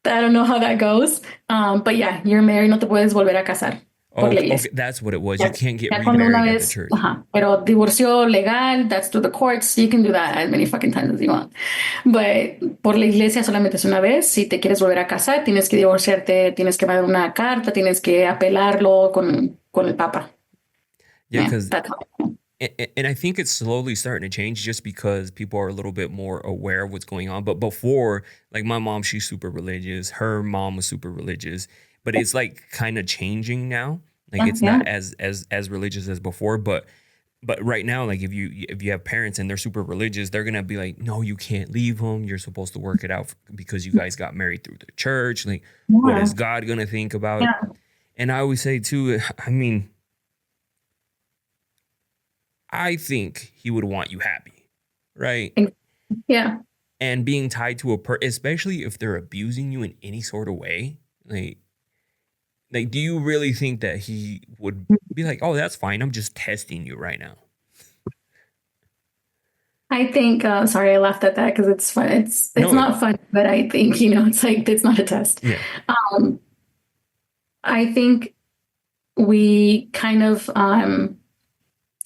don't know how that goes. But yeah, you're married, no te puedes volver a casar. Okay, that's what it was. You can't get remarried at the church. Pero divorcio legal, that's through the courts. You can do that as many fucking times as you want. But por la iglesia solamente es una vez. Si te quieres volver a casar, tienes que divorciarte, tienes que mandar una carta, tienes que apelarlo con el Papa. Yeah, because and I think it's slowly starting to change just because people are a little bit more aware of what's going on. But before, like my mom, she's super religious. Her mom was super religious. But it's like kind of changing now. Like it's not as religious as before. But right now, like if you have parents and they're super religious, they're gonna be like, no, you can't leave them. You're supposed to work it out because you guys got married through the church. Like, what is God gonna think about it? And I always say too, I mean, I think he would want you happy, right? Yeah. And being tied to especially if they're abusing you in any sort of way, like, do you really think that he would be like, oh, that's fine, I'm just testing you right now? I think, sorry, I laughed at that because it's fun. It's not fun, but I think, it's like, it's not a test. Yeah. I think we kind of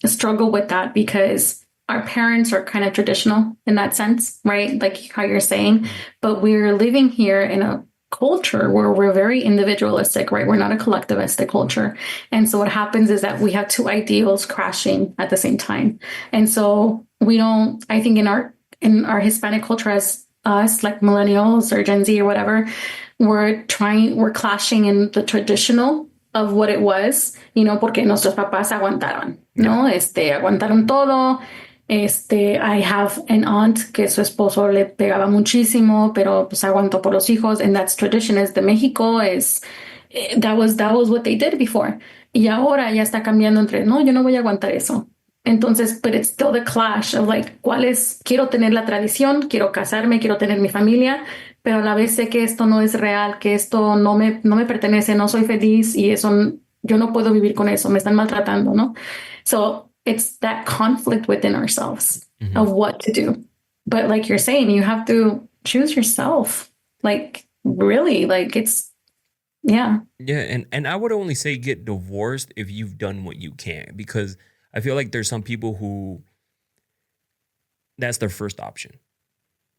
struggle with that because our parents are kind of traditional in that sense, right? Like how you're saying, but we're living here in a culture where we're very individualistic, right? We're not a collectivistic culture. And so what happens is that we have two ideals crashing at the same time. And so I think in our Hispanic culture as us, like millennials or Gen Z or whatever, we're clashing in the traditional of what it was, porque nuestros papás aguantaron, ¿no? Aguantaron todo. I have an aunt que su esposo le pegaba muchísimo, pero pues aguantó por los hijos, and that's tradition is de Mexico, that was what they did before. Y ahora ya está cambiando entre, no, yo no voy a aguantar eso. Entonces, but it's still the clash of like, quiero tener la tradición, quiero casarme, quiero tener mi familia, pero a la vez sé que esto no es real, que esto no me pertenece, no soy feliz y eso, yo no puedo vivir con eso, me están maltratando, ¿no? So, it's that conflict within ourselves of what to do. But like you're saying, you have to choose yourself. Like really, like Yeah. Yeah, and I would only say get divorced if you've done what you can, because I feel like there's some people who that's their first option.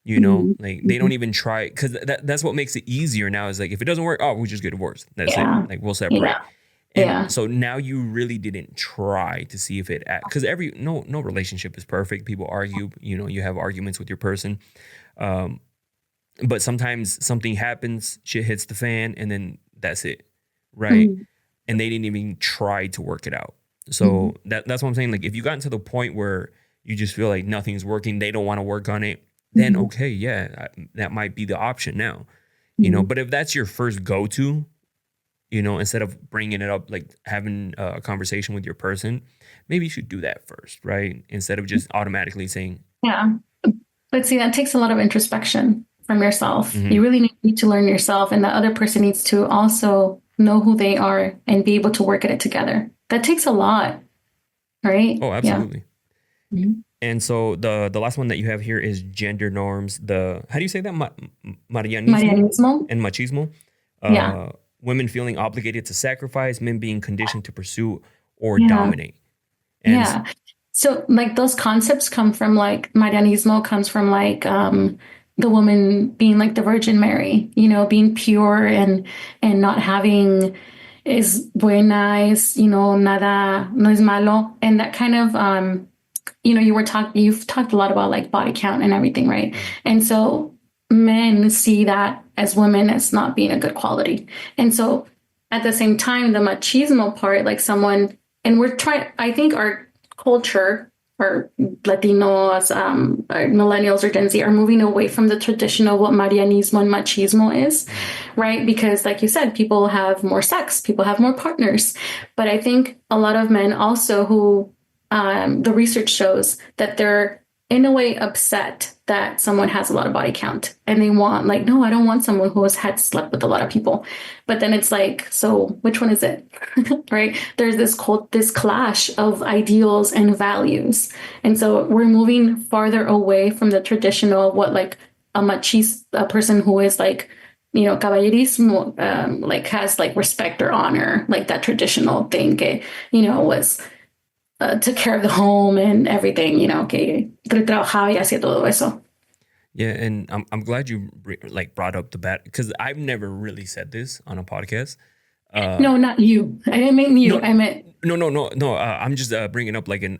You know, Mhm. like they don't Mhm. even try, because that's what makes it easier now is like if it doesn't work, oh, we just get divorced. That's it. Yeah. Like we'll separate. Yeah. And Yeah. so now you really didn't try to see if it because every no relationship is perfect. People argue, you know, you have arguments with your person. Um, but sometimes something happens, shit hits the fan, and then that's it. Right. Mhm. And they didn't even try to work it out. Mhm. So that's what I'm saying. Like if you gotten to the point where you just feel like nothing's working, they don't want to work on it, then Mhm. okay, yeah, that might be the option now. You know, Mhm. but if that's your first go to, you know, instead of bringing it up, like having a conversation with your person, maybe you should do that first, right? Instead of just automatically saying, Yeah. But see, that takes a lot of introspection from yourself. mm-hmm, You really need to learn yourself, and the other person needs to also know who they are and be able to work at it together. That takes a lot, right? oh, Yeah. absolutely. Mhm. And so the last one that you have here is gender norms. The how do you say that? Marianismo Marianismo? and machismo. Yeah. Uh, Women feeling obligated to sacrifice, men being conditioned to pursue or Yeah. dominate. And Yeah. So like those concepts come from like Marianismo comes from like the woman being like the Virgin Mary, you know, being pure and not having is buena, is, you know, nada, no es malo. And that kind of you know, you've talked a lot about like body count and everything, right? mm, And so men see that as women as not being a good quality. And so at the same time, the machismo part, like someone, and we're trying, I think our culture or Latinos, or millennials or Gen Z are moving away from the traditional what Marianismo and machismo is, mm, right? Because like you said, people have more sex, people have more partners. But I think a lot of men also who the research shows that they're in a way upset that someone has a lot of body count and they want like no, I don't want someone who has had slept with a lot of people. But then it's like, so which one is it? Right, there's this clash of ideals and values, and so we're moving farther away from the traditional what like a person who is like, you know, caballerismo, like has like respect or honor, like that traditional thing, que, you know, was took care of the home and everything, you know, que trabajaba y hacía todo eso. yeah, and I'm glad you like brought up the bat, because I've never really said this on a podcast. Uh, No, not you. I didn't mean you. no, I meant, no. I'm just bringing up like an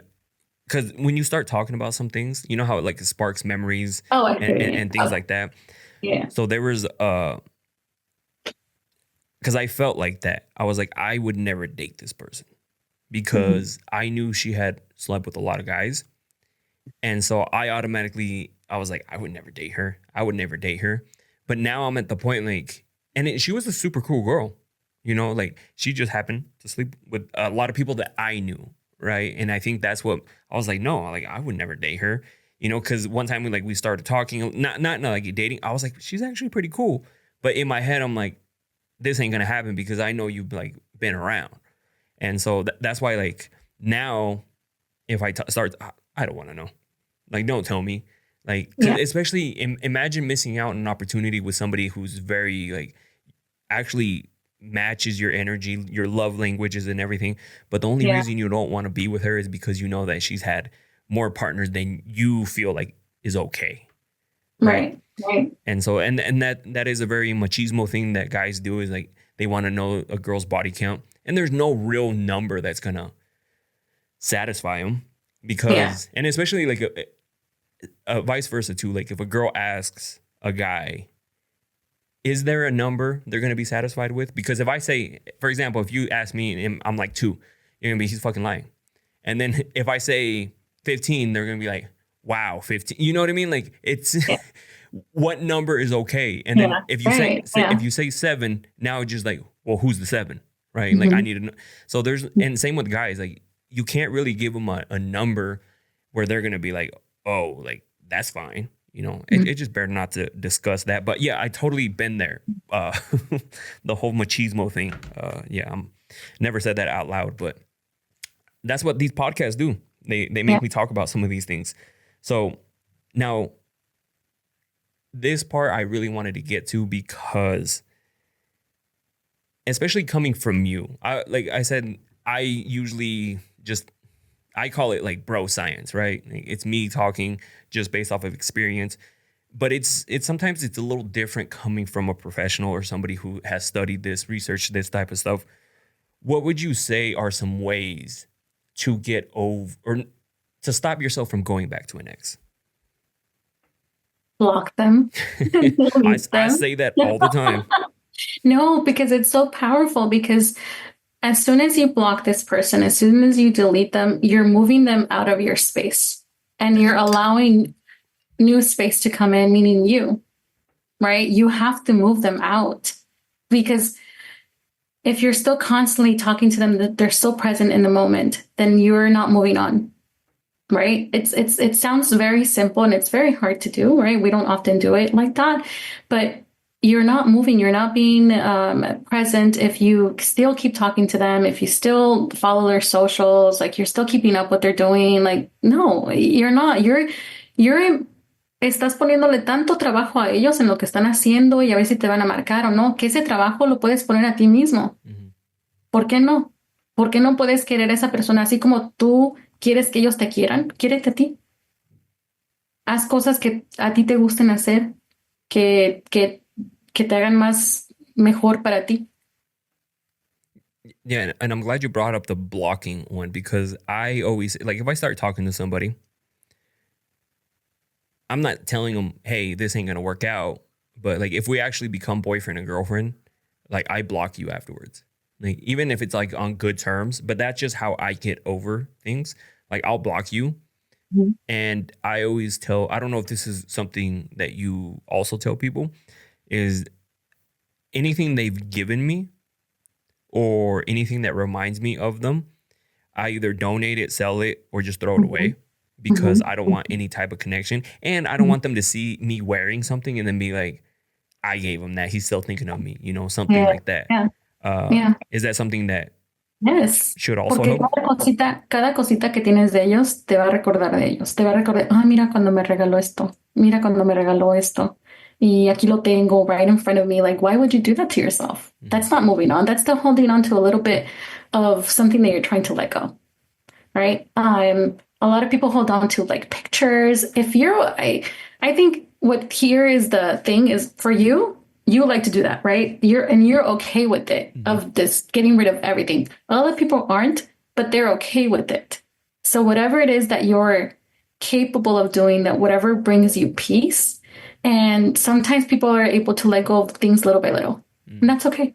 because when you start talking about some things, you know how it like sparks memories oh, I and, hear and, you. and things Okay. like that. Yeah. So there was because I felt like that. I was like, I would never date this person Mhm. because I knew she had slept with a lot of guys. And so I was like, I would never date her. I would never date her. But now I'm at the point like, she was a super cool girl, you know, like she just happened to sleep with a lot of people that I knew, right? And I think that's what I was like, no, like I would never date her, you know, because one time we started talking, not like dating. I was like, she's actually pretty cool, but in my head I'm like, this ain't gonna happen because I know you've like been around, and so that's why like now if start, I don't want to know. Like, don't tell me. Like, cause Yeah. especially imagine missing out on an opportunity with somebody who's very like actually matches your energy, your love languages, and everything. But the only Yeah. reason you don't want to be with her is because you know that she's had more partners than you feel like is okay, right? Right. Right. And so, and that is a very machismo thing that guys do is like they want to know a girl's body count, and there's no real number that's gonna satisfy them Yeah. because, and especially like vice versa too. Like if a girl asks a guy, is there a number they're gonna be satisfied with? Because if I say, for example, if you ask me and I'm like 2, you're gonna be he's fucking lying. And then if I say 15, they're gonna be like, wow, 15. You know what I mean? Like it's Yeah. what number is okay? And then Yeah. if you Right. if Yeah. you say 7, now it's just like, well, who's the 7? Right? Like I Mhm. need to know. So there's, and same with guys, like you can't really give them a number where they're gonna be like, oh, like that's fine. You know, Mhm. it just better not to discuss that. But yeah, I totally been there. Uh, the whole machismo thing. Yeah, I'm never said that out loud, but that's what these podcasts do. They Yeah. make me talk about some of these things. So now this part I really wanted to get to because, especially coming from you. Like I said, I usually I call it like bro science, right? It's me talking just based off of experience. But it's sometimes it's a little different coming from a professional or somebody who has studied this, researched this type of stuff. What would you say are some ways to get over or to stop yourself from going back to an ex? Block them. I Delete them. say that all the time. No, because it's so powerful. Because as soon as you block this person, as soon as you delete them, you're moving them out of your space and you're allowing new space to come in, meaning you, right? You have to move them out, because if you're still constantly talking to them, that they're still present in the moment, then you're not moving on, right? It sounds very simple and it's very hard to do, right? We don't often do it like that, but you're not moving, you're not being present if you still keep talking to them, if you still follow their socials, like you're still keeping up what they're doing. Like, no, you're not. You're estás poniéndole tanto trabajo a ellos en lo que están haciendo y a ver si te van a marcar o no, que ese trabajo lo puedes poner a ti mismo. Mhm. ¿Por qué no? ¿Por qué no puedes querer a esa persona así como tú quieres que ellos te quieran? Quiérete a ti. Haz cosas que a ti te gusten hacer, que te hagan más mejor para ti. Yeah, and I'm glad you brought up the blocking one, because I always, like, if I start talking to somebody, I'm not telling them, hey, this ain't gonna work out. But like, if we actually become boyfriend and girlfriend, like, I block you afterwards. Like, even if it's like on good terms, but that's just how I get over things. Like, I'll block you. Mhm. And I always tell, I don't know if this is something that you also tell people, is anything they've given me or anything that reminds me of them, I either donate it, sell it, or just throw it away, because I don't want any type of connection. And I don't want them to see me wearing something and then be like, I gave him that, he's still thinking of me, something Yeah, like that. yeah, yeah. Is that something that Yes. should also Porque help? cada cosita que tienes de ellos te va a recordar de ellos. Te va a recordar, ah, mira cuando me regaló esto. Mira cuando me regaló esto. Y aquí lo tengo right in front of me. Like, why would you do that to yourself? That's not moving on. That's still holding on to a little bit of something that you're trying to let go. Right? A lot of people hold on to like pictures. I think what here is the thing is, for you like to do that, right? You're okay with it, of this getting rid of everything. A lot of people aren't, but they're okay with it. So whatever it is that you're capable of doing, that whatever brings you peace, and sometimes people are able to let go of things little by little, and that's okay.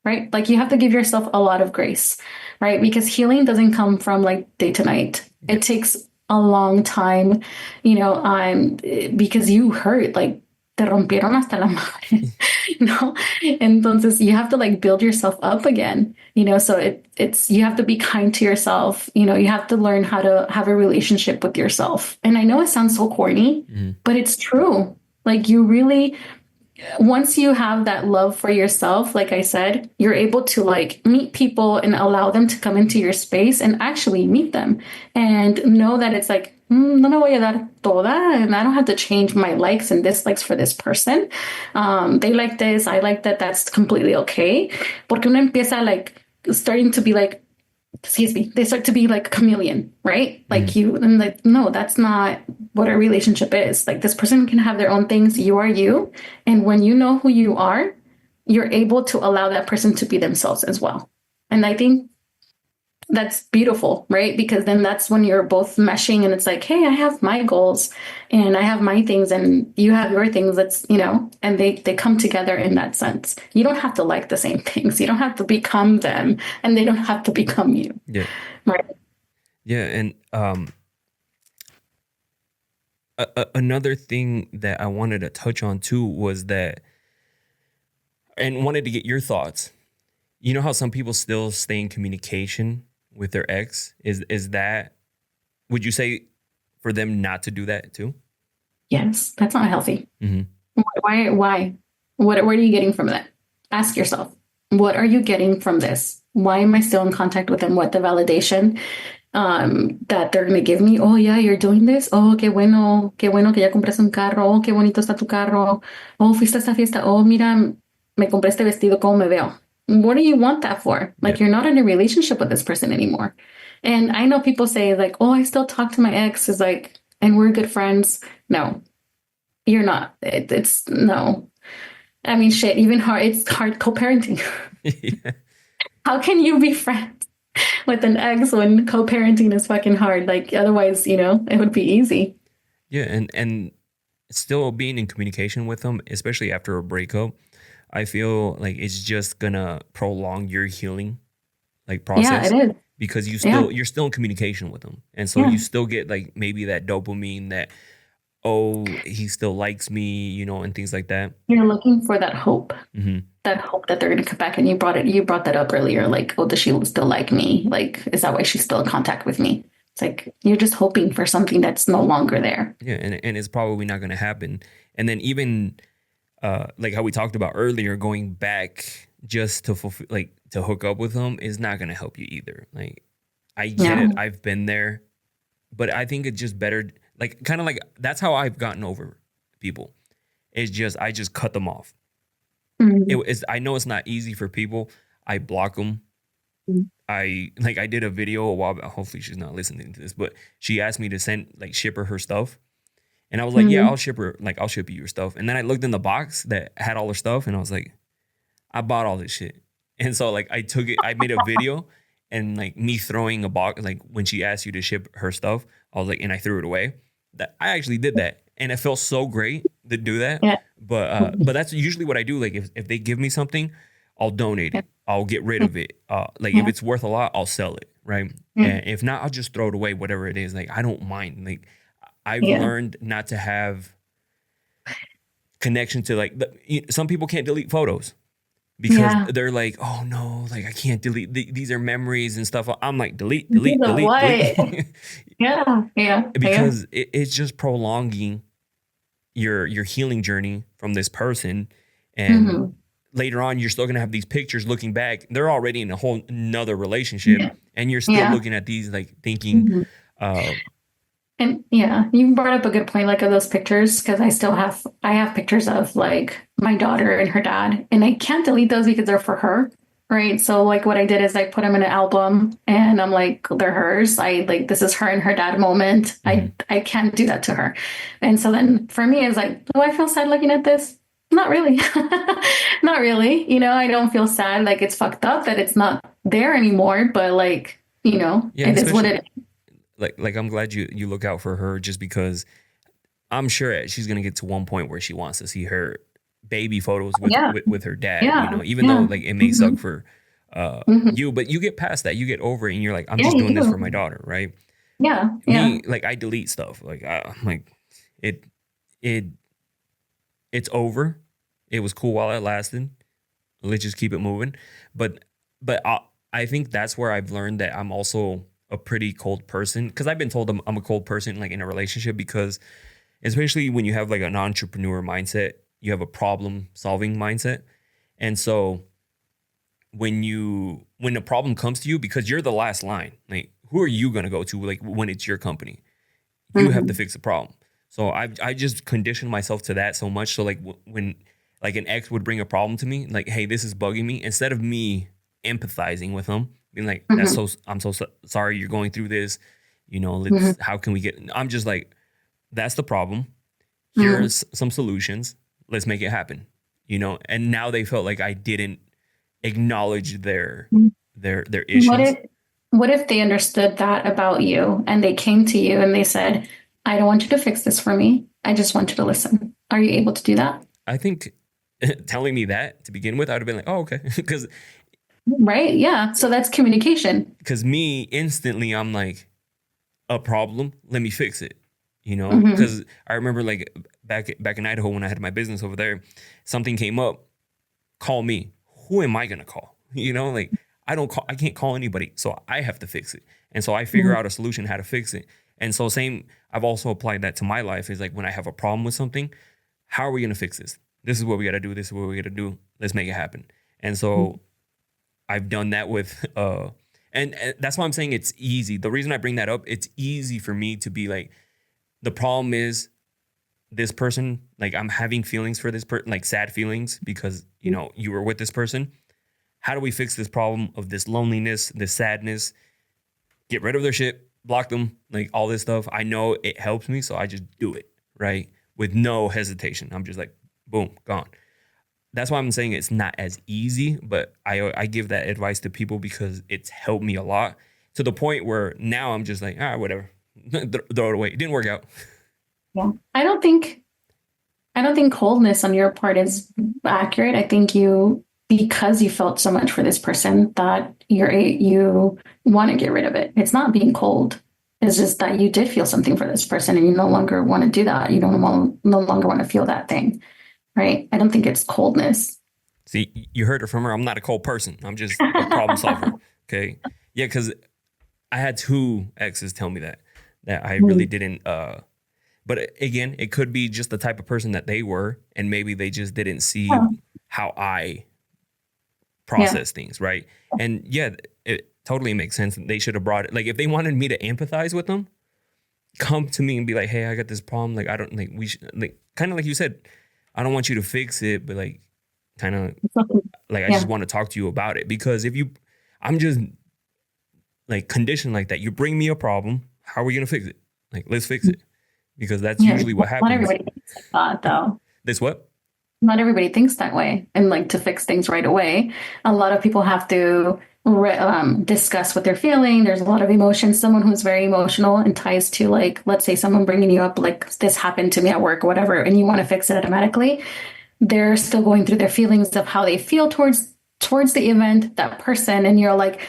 Right? Like, you have to give yourself a lot of grace, right? Because healing doesn't come from like day to night. It takes a long time, because you hurt, like, te rompieron hasta la madre, Entonces you have to like build yourself up again, so it's, you have to be kind to yourself, you have to learn how to have a relationship with yourself. And I know it sounds so corny, but it's true. Like, you really, once you have that love for yourself, like I said, you're able to like meet people and allow them to come into your space and actually meet them and know that it's like, no me voy a dar toda, and I don't have to change my likes and dislikes for this person. They like this, I like that. That's completely okay. Porque uno empieza like starting to be like, excuse me, they start to be like a chameleon, right? Like you, and like, no, that's not what a relationship is. Like, this person can have their own things. You are you. And when you know who you are, you're able to allow that person to be themselves as well. And I think that's beautiful, right? Because then that's when you're both meshing and it's like, hey, I have my goals and I have my things and you have your things. That's, and they come together in that sense. You don't have to like the same things. You don't have to become them, and they don't have to become you. Yeah. Right. Yeah. And another thing that I wanted to touch on too was that, and wanted to get your thoughts. You know how some people still stay in communication with their ex? Is that, would you say for them not to do that too? Yes, that's not healthy. Mm-hmm. Why? What are you getting from that? Ask yourself, what are you getting from this? Why am I still in contact with them? What the validation that they're going to give me? Oh, yeah, you're doing this. Oh, qué bueno que ya compraste un carro. Oh, qué bonito está tu carro. Oh, fuiste a esta fiesta. Oh, mira, me compré este vestido. ¿Cómo me veo? what do you want that for? Like, Yeah. you're not in a relationship with this person anymore. And I know people say like, oh, I still talk to my ex, is like, and we're good friends. No, you're not. It's no. I mean, shit, even hard, it's hard co-parenting. Yeah. How can you be friends with an ex when co-parenting is fucking hard? Like, otherwise, it would be easy. Yeah, and still being in communication with them, especially after a breakup, I feel like it's just gonna prolong your healing like Yeah, process it is. because Yeah, you're still in communication with them, and so yeah. you still get like maybe that dopamine that, oh, he still likes me, and things like that. You're looking for that hope. Hmm. That hope that they're going to come back. And you brought that up earlier. Like, oh, does she still like me? Like, is that why she's still in contact with me? It's like you're just hoping for something that's no longer there. Yeah, and it's probably not gonna happen. And then even like how we talked about earlier, going back just to fulfill, like to hook up with them is not gonna help you either. Like I get it, No. I've been there, but I think it's just better. Like kind of like that's how I've gotten over people. It's just I just cut them off. Mhm. I know it's not easy for people. I block them. I did a video a while back. Hopefully she's not listening to this, but she asked me to ship her stuff. And I was like, yeah, Mhm. I'll ship you your stuff. And then I looked in the box that had all her stuff and I was like, I bought all this shit. And so like I took it, I made a video and like me throwing a box, like when she asked you to ship her stuff, I was like, and I threw it away. That I actually did that. And it felt so great to do that. Yeah. But that's usually what I do. Like if they give me something, I'll donate Yeah. it. I'll get rid of it. Like if Yeah. it's worth a lot, I'll sell it. Right. Yeah. And if not, I'll just throw it away, whatever it is. Like I don't mind. Like I've Yeah. learned not to have connection to some people can't delete photos because Yeah. they're like, oh no, like I can't delete these are memories and stuff. I'm like, delete, Do delete, the delete, what? delete. Yeah. Yeah. Yeah. Because it's just prolonging your healing journey from this person. And Mhm. later on, you're still gonna have these pictures looking back. They're already in a whole another relationship, Yeah. and you're still Yeah. looking at these like thinking, Mhm. uh, And yeah, you brought up a good point, like of those pictures, because I have pictures of like my daughter and her dad, and I can't delete those because they're for her, right? So like what I did is I put them in an album, and I'm like, they're hers. I like this is her and her dad moment. mhm. I can't do that to her, and so then for me, it's like, do I feel sad looking at this? Not really, not really. I don't feel sad. Like it's fucked up that it's not there anymore, but like Yeah, it is what especially it is. like I'm glad you look out for her just because I'm sure she's gonna get to one point where she wants to see her baby photos with Yeah, with her dad, yeah, even though yeah. like it may suck Hmm. for Hmm. you, but you get past that, you get over it, and you're like, I'm Yeah, just you doing this for my do. daughter, right? Yeah, yeah, Me, like I delete stuff, like I'm like it it it's over. It was cool while it lasted. Let's just keep it moving. But I think that's where I've learned that I'm also a pretty cold person because I've been told I'm a cold person like in a relationship because especially when you have like an entrepreneur mindset, you have a problem solving mindset. And so when a problem comes to you, because you're the last line, like who are you gonna go to like when it's your company? You have to hmm, fix the problem. So I just conditioned myself to that so much. So like when like an ex would bring a problem to me, like, hey, this is bugging me, instead of me empathizing with them, being like, hmm, I'm so sorry you're going through this. hmm, How can we get? I'm just like, that's the problem. hmm. Here's some solutions. Let's make it happen. And now they felt like I didn't acknowledge their What issues. if what if they understood that about you and they came to you and they said, I don't want you to fix this for me. I just want you to listen. Are you able to do that? I think telling me that to begin with, I'd have been like, oh, okay. Right? Yeah. So that's communication. Because me instantly, I'm like, a problem, let me fix it. Hmm. Because I remember like back in Idaho when I had my business over there, something came up, call me. Who am I gonna call? Like I can't call anybody, so I have to fix it. And so I figure out a solution how to fix it. And so same, I've also applied that to my life. Is like when I have a problem with something, how are we gonna fix this? This is what we gotta do. This is what we gotta do. Let's make it happen. And so I've done that with and that's why I'm saying it's easy. The reason I bring that up, it's easy for me to be like, the problem is this person, like I'm having feelings for this person, like sad feelings because, you were with this person. how do we fix this problem of this loneliness, this sadness? Get rid of their shit, block them, like all this stuff. I know it helps me, so I just do it, right? With no hesitation. I'm just like, boom, gone. That's why I'm saying it's not as easy, but I give that advice to people because it's helped me a lot, to the point where now I'm just like, all right, whatever. Throw it away. It didn't work out. Yeah. I don't think coldness on your part is accurate. I think because you felt so much for this person that you want to get rid of it. It's not being cold. It's just that you did feel something for this person and you no longer want to do that. You no longer want to feel that thing, right? I don't think it's coldness. See, you heard it from her. I'm not a cold person. I'm just a problem solver. Okay. Yeah, because I had 2 exes tell me that I really didn't. But again, it could be just the type of person that they were, and maybe they just didn't see how I process things, right? And yeah, it totally makes sense. They should have brought it. Like, if they wanted me to empathize with them, come to me and be like, hey, I got this problem. Like, I don't like, we should, like, kind of like you said, I don't want you to fix it, but like, kind of like, I just want to talk to you about it. Because I'm just like conditioned like that. You bring me a problem. How are we going to fix it? Like, let's fix it. Because that's usually what happens. Not everybody thinks like that, though. This what? Not everybody thinks that way. And like, to fix things right away, a lot of people have to discuss what they're feeling. There's a lot of emotions. Someone who's very emotional and ties to, like, let's say someone bringing you up, like, this happened to me at work or whatever, and you want to fix it automatically. They're still going through their feelings of how they feel towards the event, that person. And you're like,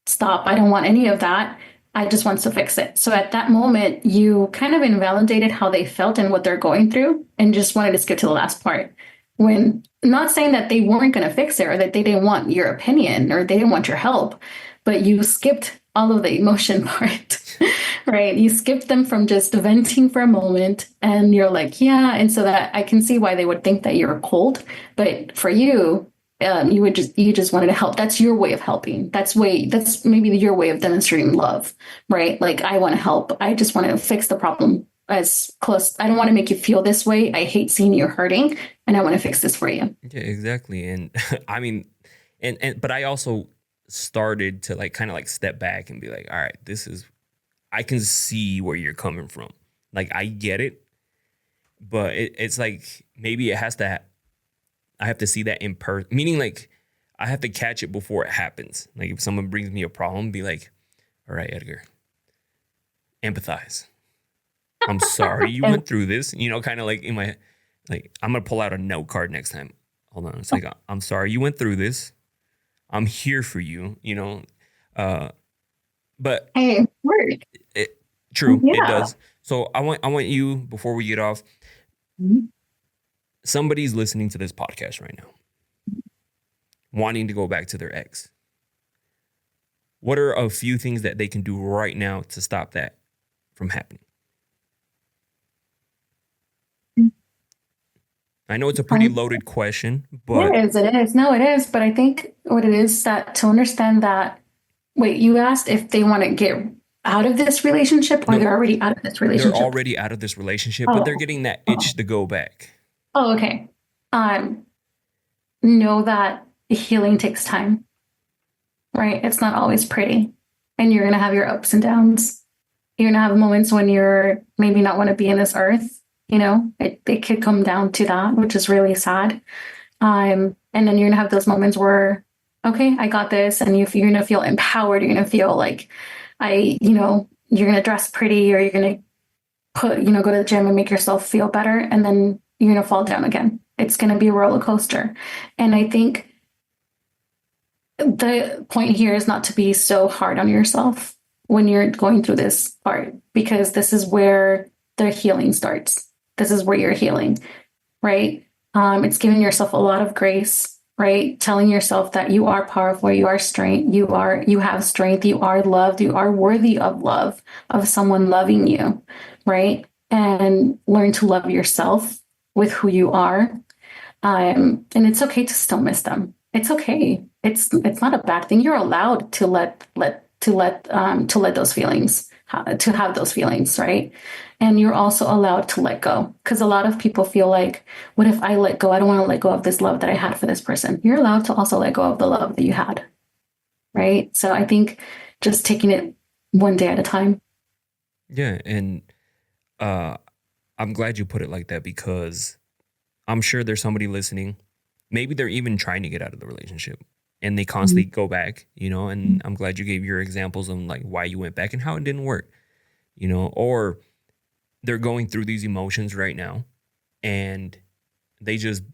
stop, I don't want any of that. I just want to fix it. So at that moment, you kind of invalidated how they felt and what they're going through and just wanted to skip to the last part. When, not saying that they weren't going to fix it or that they didn't want your opinion or they didn't want your help, but you skipped all of the emotion part, right? You skipped them from just venting for a moment and you're like, yeah. And so that I can see why they would think that you're cold, but for you, you just wanted to help. That's your way of helping. That's maybe your way of demonstrating love, right? Like, I want to help. I just want to fix the problem as close. I don't want to make you feel this way. I hate seeing you hurting, and I want to fix this for you. Yeah, exactly. And I mean, but I also started to like kind of like step back and be like, all right, I can see where you're coming from. Like, I get it, but it's like maybe I have to see that in person, meaning like I have to catch it before it happens. Like, if someone brings me a problem, be like, all right, Edgar, empathize. I'm sorry you went through this, kind of like in my, like, I'm going to pull out a note card next time. Hold on. It's like, I'm sorry you went through this. I'm here for you, but Hey, it worked. True. Yeah. It does. So I want you, before we get off, somebody's listening to this podcast right now, wanting to go back to their ex. What are a few things that they can do right now to stop that from happening? I know it's a pretty loaded question, but It is. No, it is. But I think what it is that to understand that, wait, you asked if they want to get out of this relationship or they're already out of this relationship? They're already out of this relationship, but they're getting that itch to go back. Oh, okay. Know that healing takes time, right? It's not always pretty. And you're going to have your ups and downs. You're going to have moments when you're maybe not want to be in this earth. It could come down to that, which is really sad. And then you're going to have those moments where, okay, I got this. And you're going to feel empowered. You're going to feel like you're going to dress pretty, or you're going to go to the gym and make yourself feel better. And then you're going to fall down again. It's going to be a roller coaster. And I think the point here is not to be so hard on yourself when you're going through this part, because this is where the healing starts. This is where you're healing, right? It's giving yourself a lot of grace, right? Telling yourself that you are powerful, you are strength, you have strength, you are loved, you are worthy of love, of someone loving you, right? And learn to love yourself with who you are. And it's okay to still miss them. It's okay. It's not a bad thing. You're allowed to let to let those feelings, to have those feelings, right? And you're also allowed to let go, because a lot of people feel like, what if I let go? I don't want to let go of this love that I had for this person. You're allowed to also let go of the love that you had, right? So I think just taking it one day at a time. Yeah, and I'm glad you put it like that, because I'm sure there's somebody listening. Maybe they're even trying to get out of the relationship and they constantly go back, and I'm glad you gave your examples of like why you went back and how it didn't work, or they're going through these emotions right now and they just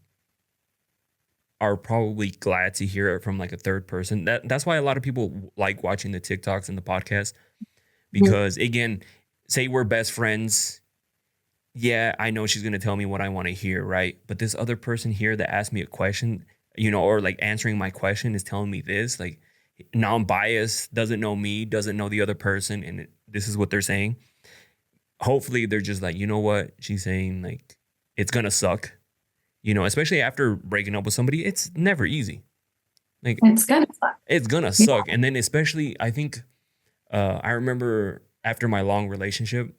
are probably glad to hear it from like a third person. That's why a lot of people like watching the TikToks and the podcast, because again, say we're best friends. Yeah, I know she's going to tell me what I want to hear, right? But this other person here that asked me a question, or like answering my question is telling me this, like non-biased, doesn't know me, doesn't know the other person. And this is what they're saying. Hopefully they're just like, you know what? She's saying like, it's going to suck, especially after breaking up with somebody. It's never easy. Like It's gonna suck. it's going to suck. And then especially, I think, I remember after my long relationship,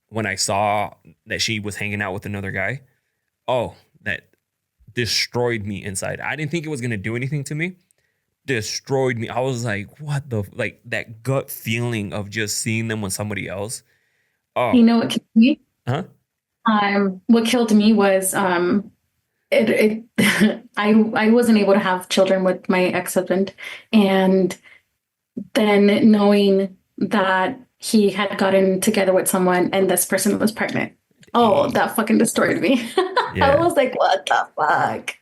when I saw that she was hanging out with another guy, that destroyed me inside. I didn't think it was going to do anything to me. Destroyed me. I was like, what like that gut feeling of just seeing them with somebody else. Oh, You know what killed me? huh? What killed me was it I wasn't able to have children with my ex-husband, and then knowing that he had gotten together with someone and this person was pregnant. Oh, that fucking destroyed me. I Yeah. was like, what the fuck?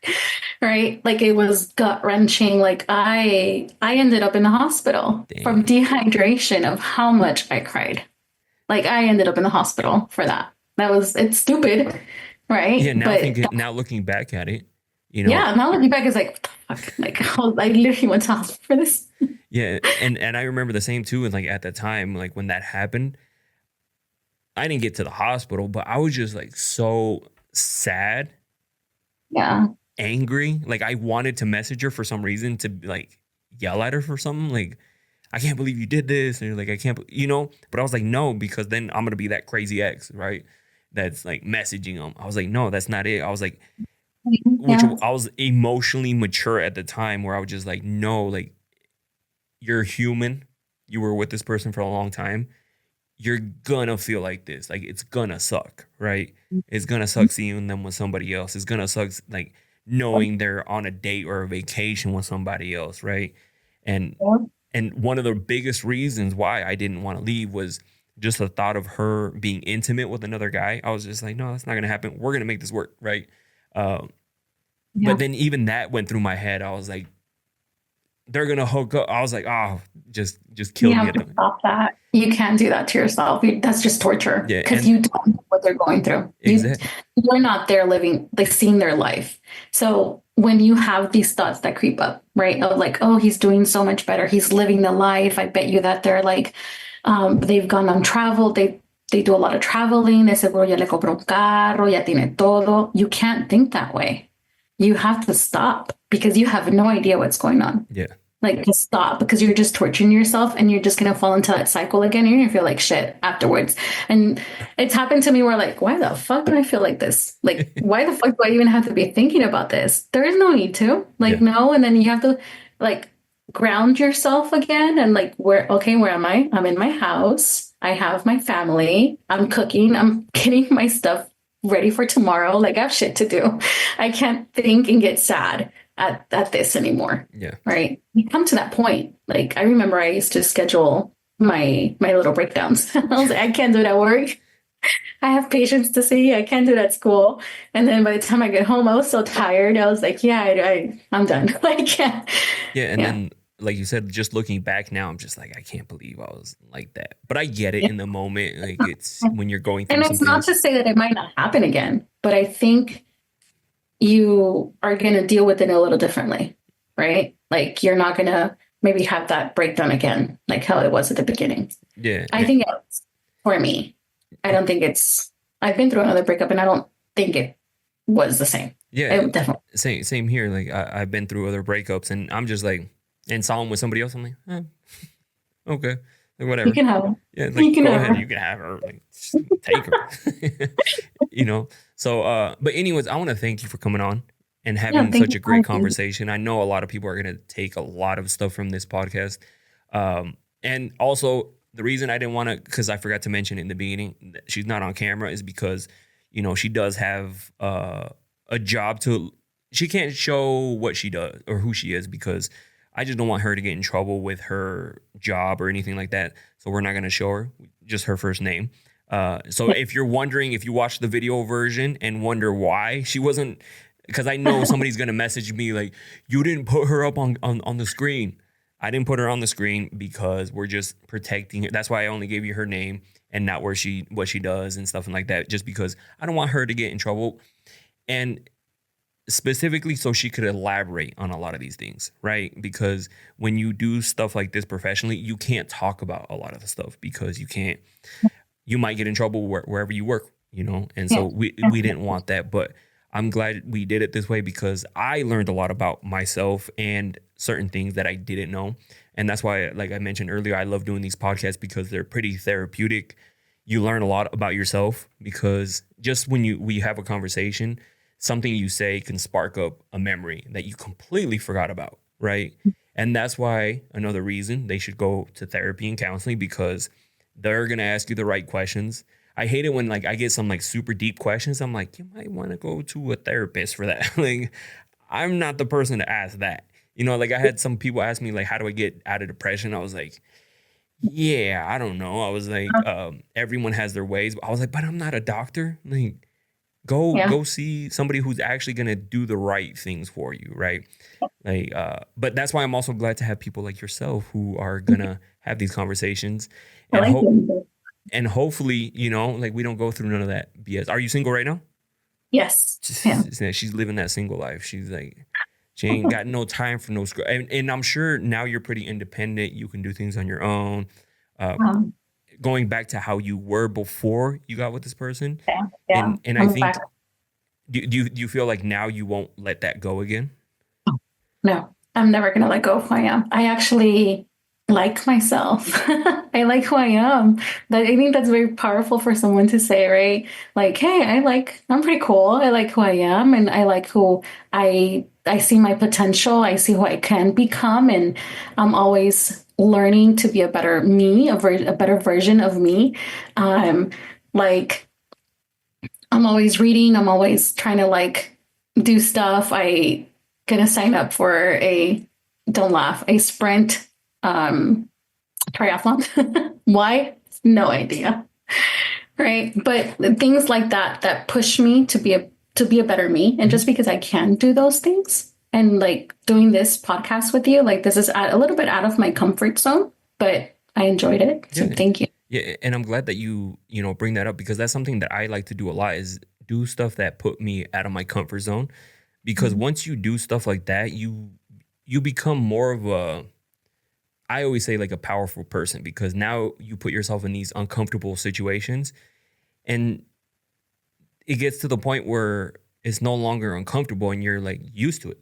Right? Like it was gut wrenching. Like I ended up in the hospital from dehydration of how much I cried. Like I ended up in the hospital for that. It's stupid, right? Yeah. But Now looking back at it, yeah, now looking back, it's like, what the fuck? Like I literally went to hospital for this. yeah. And I remember the same too. And like at the time, like when that happened, I didn't get to the hospital, but I was just like so sad, Yeah. angry. Like I wanted to message her for some reason, to like yell at her for something. Like, I can't believe you did this. And like, I can't, but I was like, no, because then I'm going to be that crazy ex, right? That's like messaging them. I was like, no, that's not it. I was like, Yeah. I was emotionally mature at the time, where I was just like, no, like, you're human. You were with this person for a long time. You're gonna feel like this. Like, it's gonna suck, right? It's gonna suck seeing them with somebody else. It's gonna suck like knowing they're on a date or a vacation with somebody else, right? And and one of the biggest reasons why I didn't want to leave was just the thought of her being intimate with another guy. I was just like, no, that's not gonna happen. We're gonna make this work, right? Yeah. But then even that went through my head. I was like, they're gonna hook up. I was like, just kill You me. have to stop that. You can't do that to yourself. That's just torture, Yeah, because and you don't know what they're going through. exactly. You're not there living, like seeing their life. So when you have these thoughts that creep up, right? Of like, oh, he's doing so much better. He's living the life. I bet you that they're like, they've gone on travel. They do a lot of traveling. De seguro ya le compró un carro, ya tiene todo. You can't think that way. You have to stop, because you have no idea what's going on. Yeah. Like, just stop, because you're just torturing yourself, and you're just going to fall into that cycle again. And you're going to feel like shit afterwards. And it's happened to me where, like, why the fuck do I feel like this? Like, why the fuck do I even have to be thinking about this? There is no need to. Like, Yeah. no. And then you have to, like, ground yourself again. And, like, where am I? I'm in my house. I have my family. I'm cooking. I'm getting my stuff ready for tomorrow. Like, I have shit to do. I can't think and get sad at this anymore. Yeah. Right. You come to that point. Like, I remember I used to schedule my little breakdowns. I was like, I can't do it at work. I have patients to see. I can't do it at school. And then by the time I get home, I was so tired. I was like, yeah, I'm done. I can't. Yeah. And then, like you said, just looking back now, I'm just like, I can't believe I was like that. But I get it in the moment. Like, it's when you're going through And some it's not things. to say that it might not happen again, but I think you are going to deal with it a little differently, right? Like, you're not going to maybe have that breakdown again, like how it was at the beginning. Yeah. I think it's, for me, I don't think I've been through another breakup, and I don't think it was the same. Yeah. It definitely. Same here. Like, I've been through other breakups, and I'm just like, and saw him with somebody else. I'm like, Okay. Like, You whatever. can have her. Yeah, You like can go have ahead. her. You can have her. Like, just take her. You know. So but anyways, I want to thank you for coming on and Yeah, having thank such you a for great having me. conversation. I know a lot of people are gonna take a lot of stuff from this podcast. And also the reason I didn't want to, because I forgot to mention in the beginning that she's not on camera, is because, you know, she does have a job to, she can't show what she does or who she is, because I just don't want her to get in trouble with her job or anything like that. So we're not going to show her, just her first name. So if you're wondering, if you watch the video version and wonder why she wasn't, because I know somebody's going to message me like, you didn't put her up on the screen. I didn't put her on the screen because we're just protecting her. That's why I only gave you her name and not where she, what she does and stuff like that, just because I don't want her to get in trouble. And specifically so she could elaborate on a lot of these things, right? Because when you do stuff like this professionally, you can't talk about a lot of the stuff because you might get in trouble wherever you work, you know? And so Yes. we didn't want that, but I'm glad we did it this way because I learned a lot about myself and certain things that I didn't know. And that's why, like I mentioned earlier, I love doing these podcasts because they're pretty therapeutic. You learn a lot about yourself because just when we have a conversation, something you say can spark up a memory that you completely forgot about, right? And that's why another reason they should go to therapy and counseling, because they're going to ask you the right questions. I hate it when like I get some like super deep questions. I'm like, you might want to go to a therapist for that. Like, I'm not the person to ask that. You know, like I had some people ask me like, how do I get out of depression? I was like, yeah, I don't know. I was like, everyone has their ways. I was like, but I'm not a doctor. Like, Yeah. go see somebody who's actually gonna do the right things for you, right? Like, but that's why I'm also glad to have people like yourself who are gonna have these conversations I and like hope it. and hopefully, you know, like we don't go through none of that BS. Are you single right now? Yes. Yeah. She's living that single life. She's like, she ain't got no time for no screw. And I'm sure now you're pretty independent. You can do things on your own. Uh, Um, Going back to how you were before you got with this person, yeah. Yeah. and I I'm back. think, do you feel like now you won't let that go again? No, I'm never going to let go of who I am. I actually like myself. I like who I am. That I think that's very powerful for someone to say, right? Like, hey, I'm pretty cool. I like who I am and I like who I see my potential. I see who I can become. And I'm always learning to be a better me, a better version of me. Um, like I'm always reading. I'm always trying to like do stuff. I gonna sign up for a don't laugh a sprint triathlon. Why? No idea. Right. But things like that push me to be a better me. And Mhm. just because I can do those things and like doing this podcast with you, like this is a little bit out of my comfort zone, but I enjoyed it. So Yeah, thank you. yeah, and I'm glad that you know bring that up because that's something that I like to do a lot is do stuff that put me out of my comfort zone. Because once you do stuff like that, you become more of a, I always say like a powerful person because now you put yourself in these uncomfortable situations and it gets to the point where it's no longer uncomfortable and you're like used to it.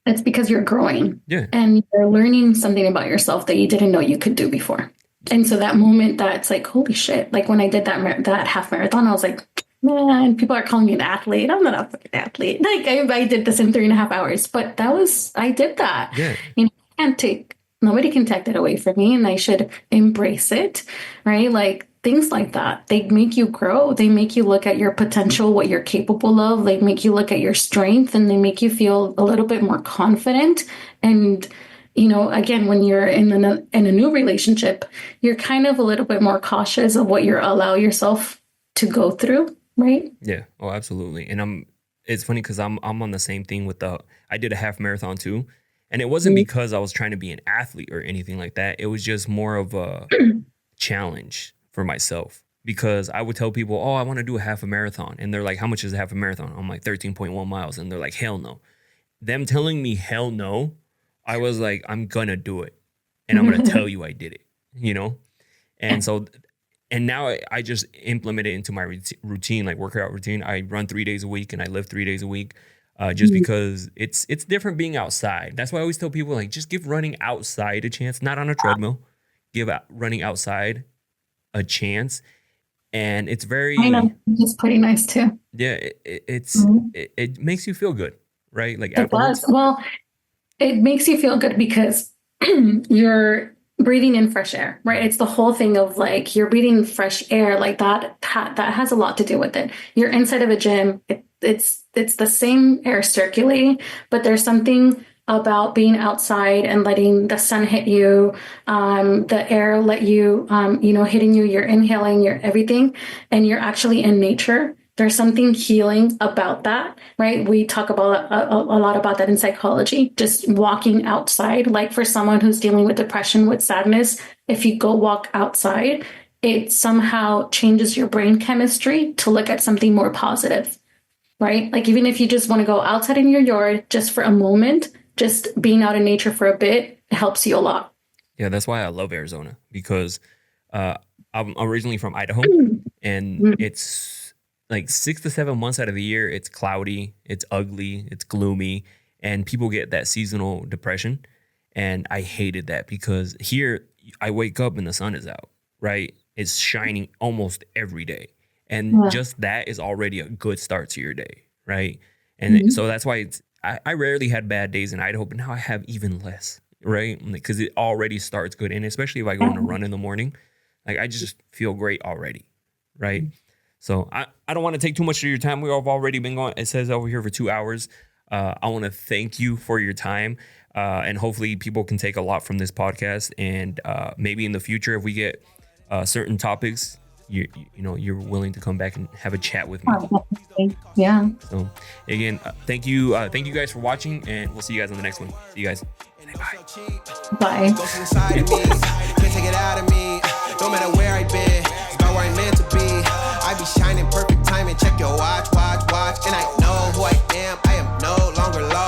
It's because you're growing Yeah. and you're learning something about yourself that you didn't know you could do before. And so that moment that's like, holy shit. Like when I did that half marathon, I was like, man, people are calling me an athlete. I'm not a fucking athlete. Like I did this in 3.5 hours, but I did that. Yeah. You know, nobody can take that away from me and I should embrace it. Right. Like things like that. They make you grow. They make you look at your potential, what you're capable of. They make you look at your strength and they make you feel a little bit more confident. And, you know, again, when you're in a new relationship, you're kind of a little bit more cautious of what you allow yourself to go through, right? Yeah. Oh, absolutely. And it's funny because I'm on the same thing with I did a half marathon too. And it wasn't because I was trying to be an athlete or anything like that. It was just more of a challenge for myself because I would tell people, oh, I want to do a half a marathon. And they're like, how much is a half a marathon? I'm like 13.1 miles. And they're like, hell no. Them telling me hell no, I was like, I'm going to do it. And I'm going to tell you I did it, you know? And so, and now I just implement it into my routine, like workout routine. I run 3 days a week and I live 3 days a week. Just because it's different being outside. That's why I always tell people like just give running outside a chance, not on a treadmill. give running outside a chance. And it's very, I know it's pretty nice too. yeah, it makes you feel good, right? Like It afterwards. does. Well, it makes you feel good because you're breathing in fresh air, right? It's the whole thing of like you're breathing fresh air, like that has a lot to do with it. You're inside of a gym. It's the same air circulating, but there's something about being outside and letting the sun hit you, the air let you, hitting you. You're inhaling, you're everything, and you're actually in nature. There's something healing about that, right? We talk about a lot about that in psychology, just walking outside. Like for someone who's dealing with depression, with sadness, if you go walk outside, it somehow changes your brain chemistry to look at something more positive, right? Like even if you just want to go outside in your yard just for a moment, just being out in nature for a bit helps you a lot. Yeah, that's why I love Arizona, because I'm originally from Idaho, and it's like 6 to 7 months out of the year, it's cloudy, it's ugly, it's gloomy, and people get that seasonal depression. And I hated that because here I wake up and the sun is out, right? It's shining almost every day. And just that is already a good start to your day, right? And so that's why I rarely had bad days in Idaho, but now I have even less, right? Because it already starts good. And especially if I go on a run in the morning, like I just feel great already, right? So I don't want to take too much of your time. We've already been going, it says over here, for 2 hours. I want to thank you for your time. And hopefully people can take a lot from this podcast. And maybe in the future, if we get certain topics, you're willing to come back and have a chat with me. Oh, yeah. So again, thank you guys for watching, and we'll see you guys on the next one. See you guys. Bye. Goes inside of me, can't take it out of me. No matter where I've been, it's about where I'm meant to be. I be shining perfect time and check your watch, and I know who I am. I am no longer lost.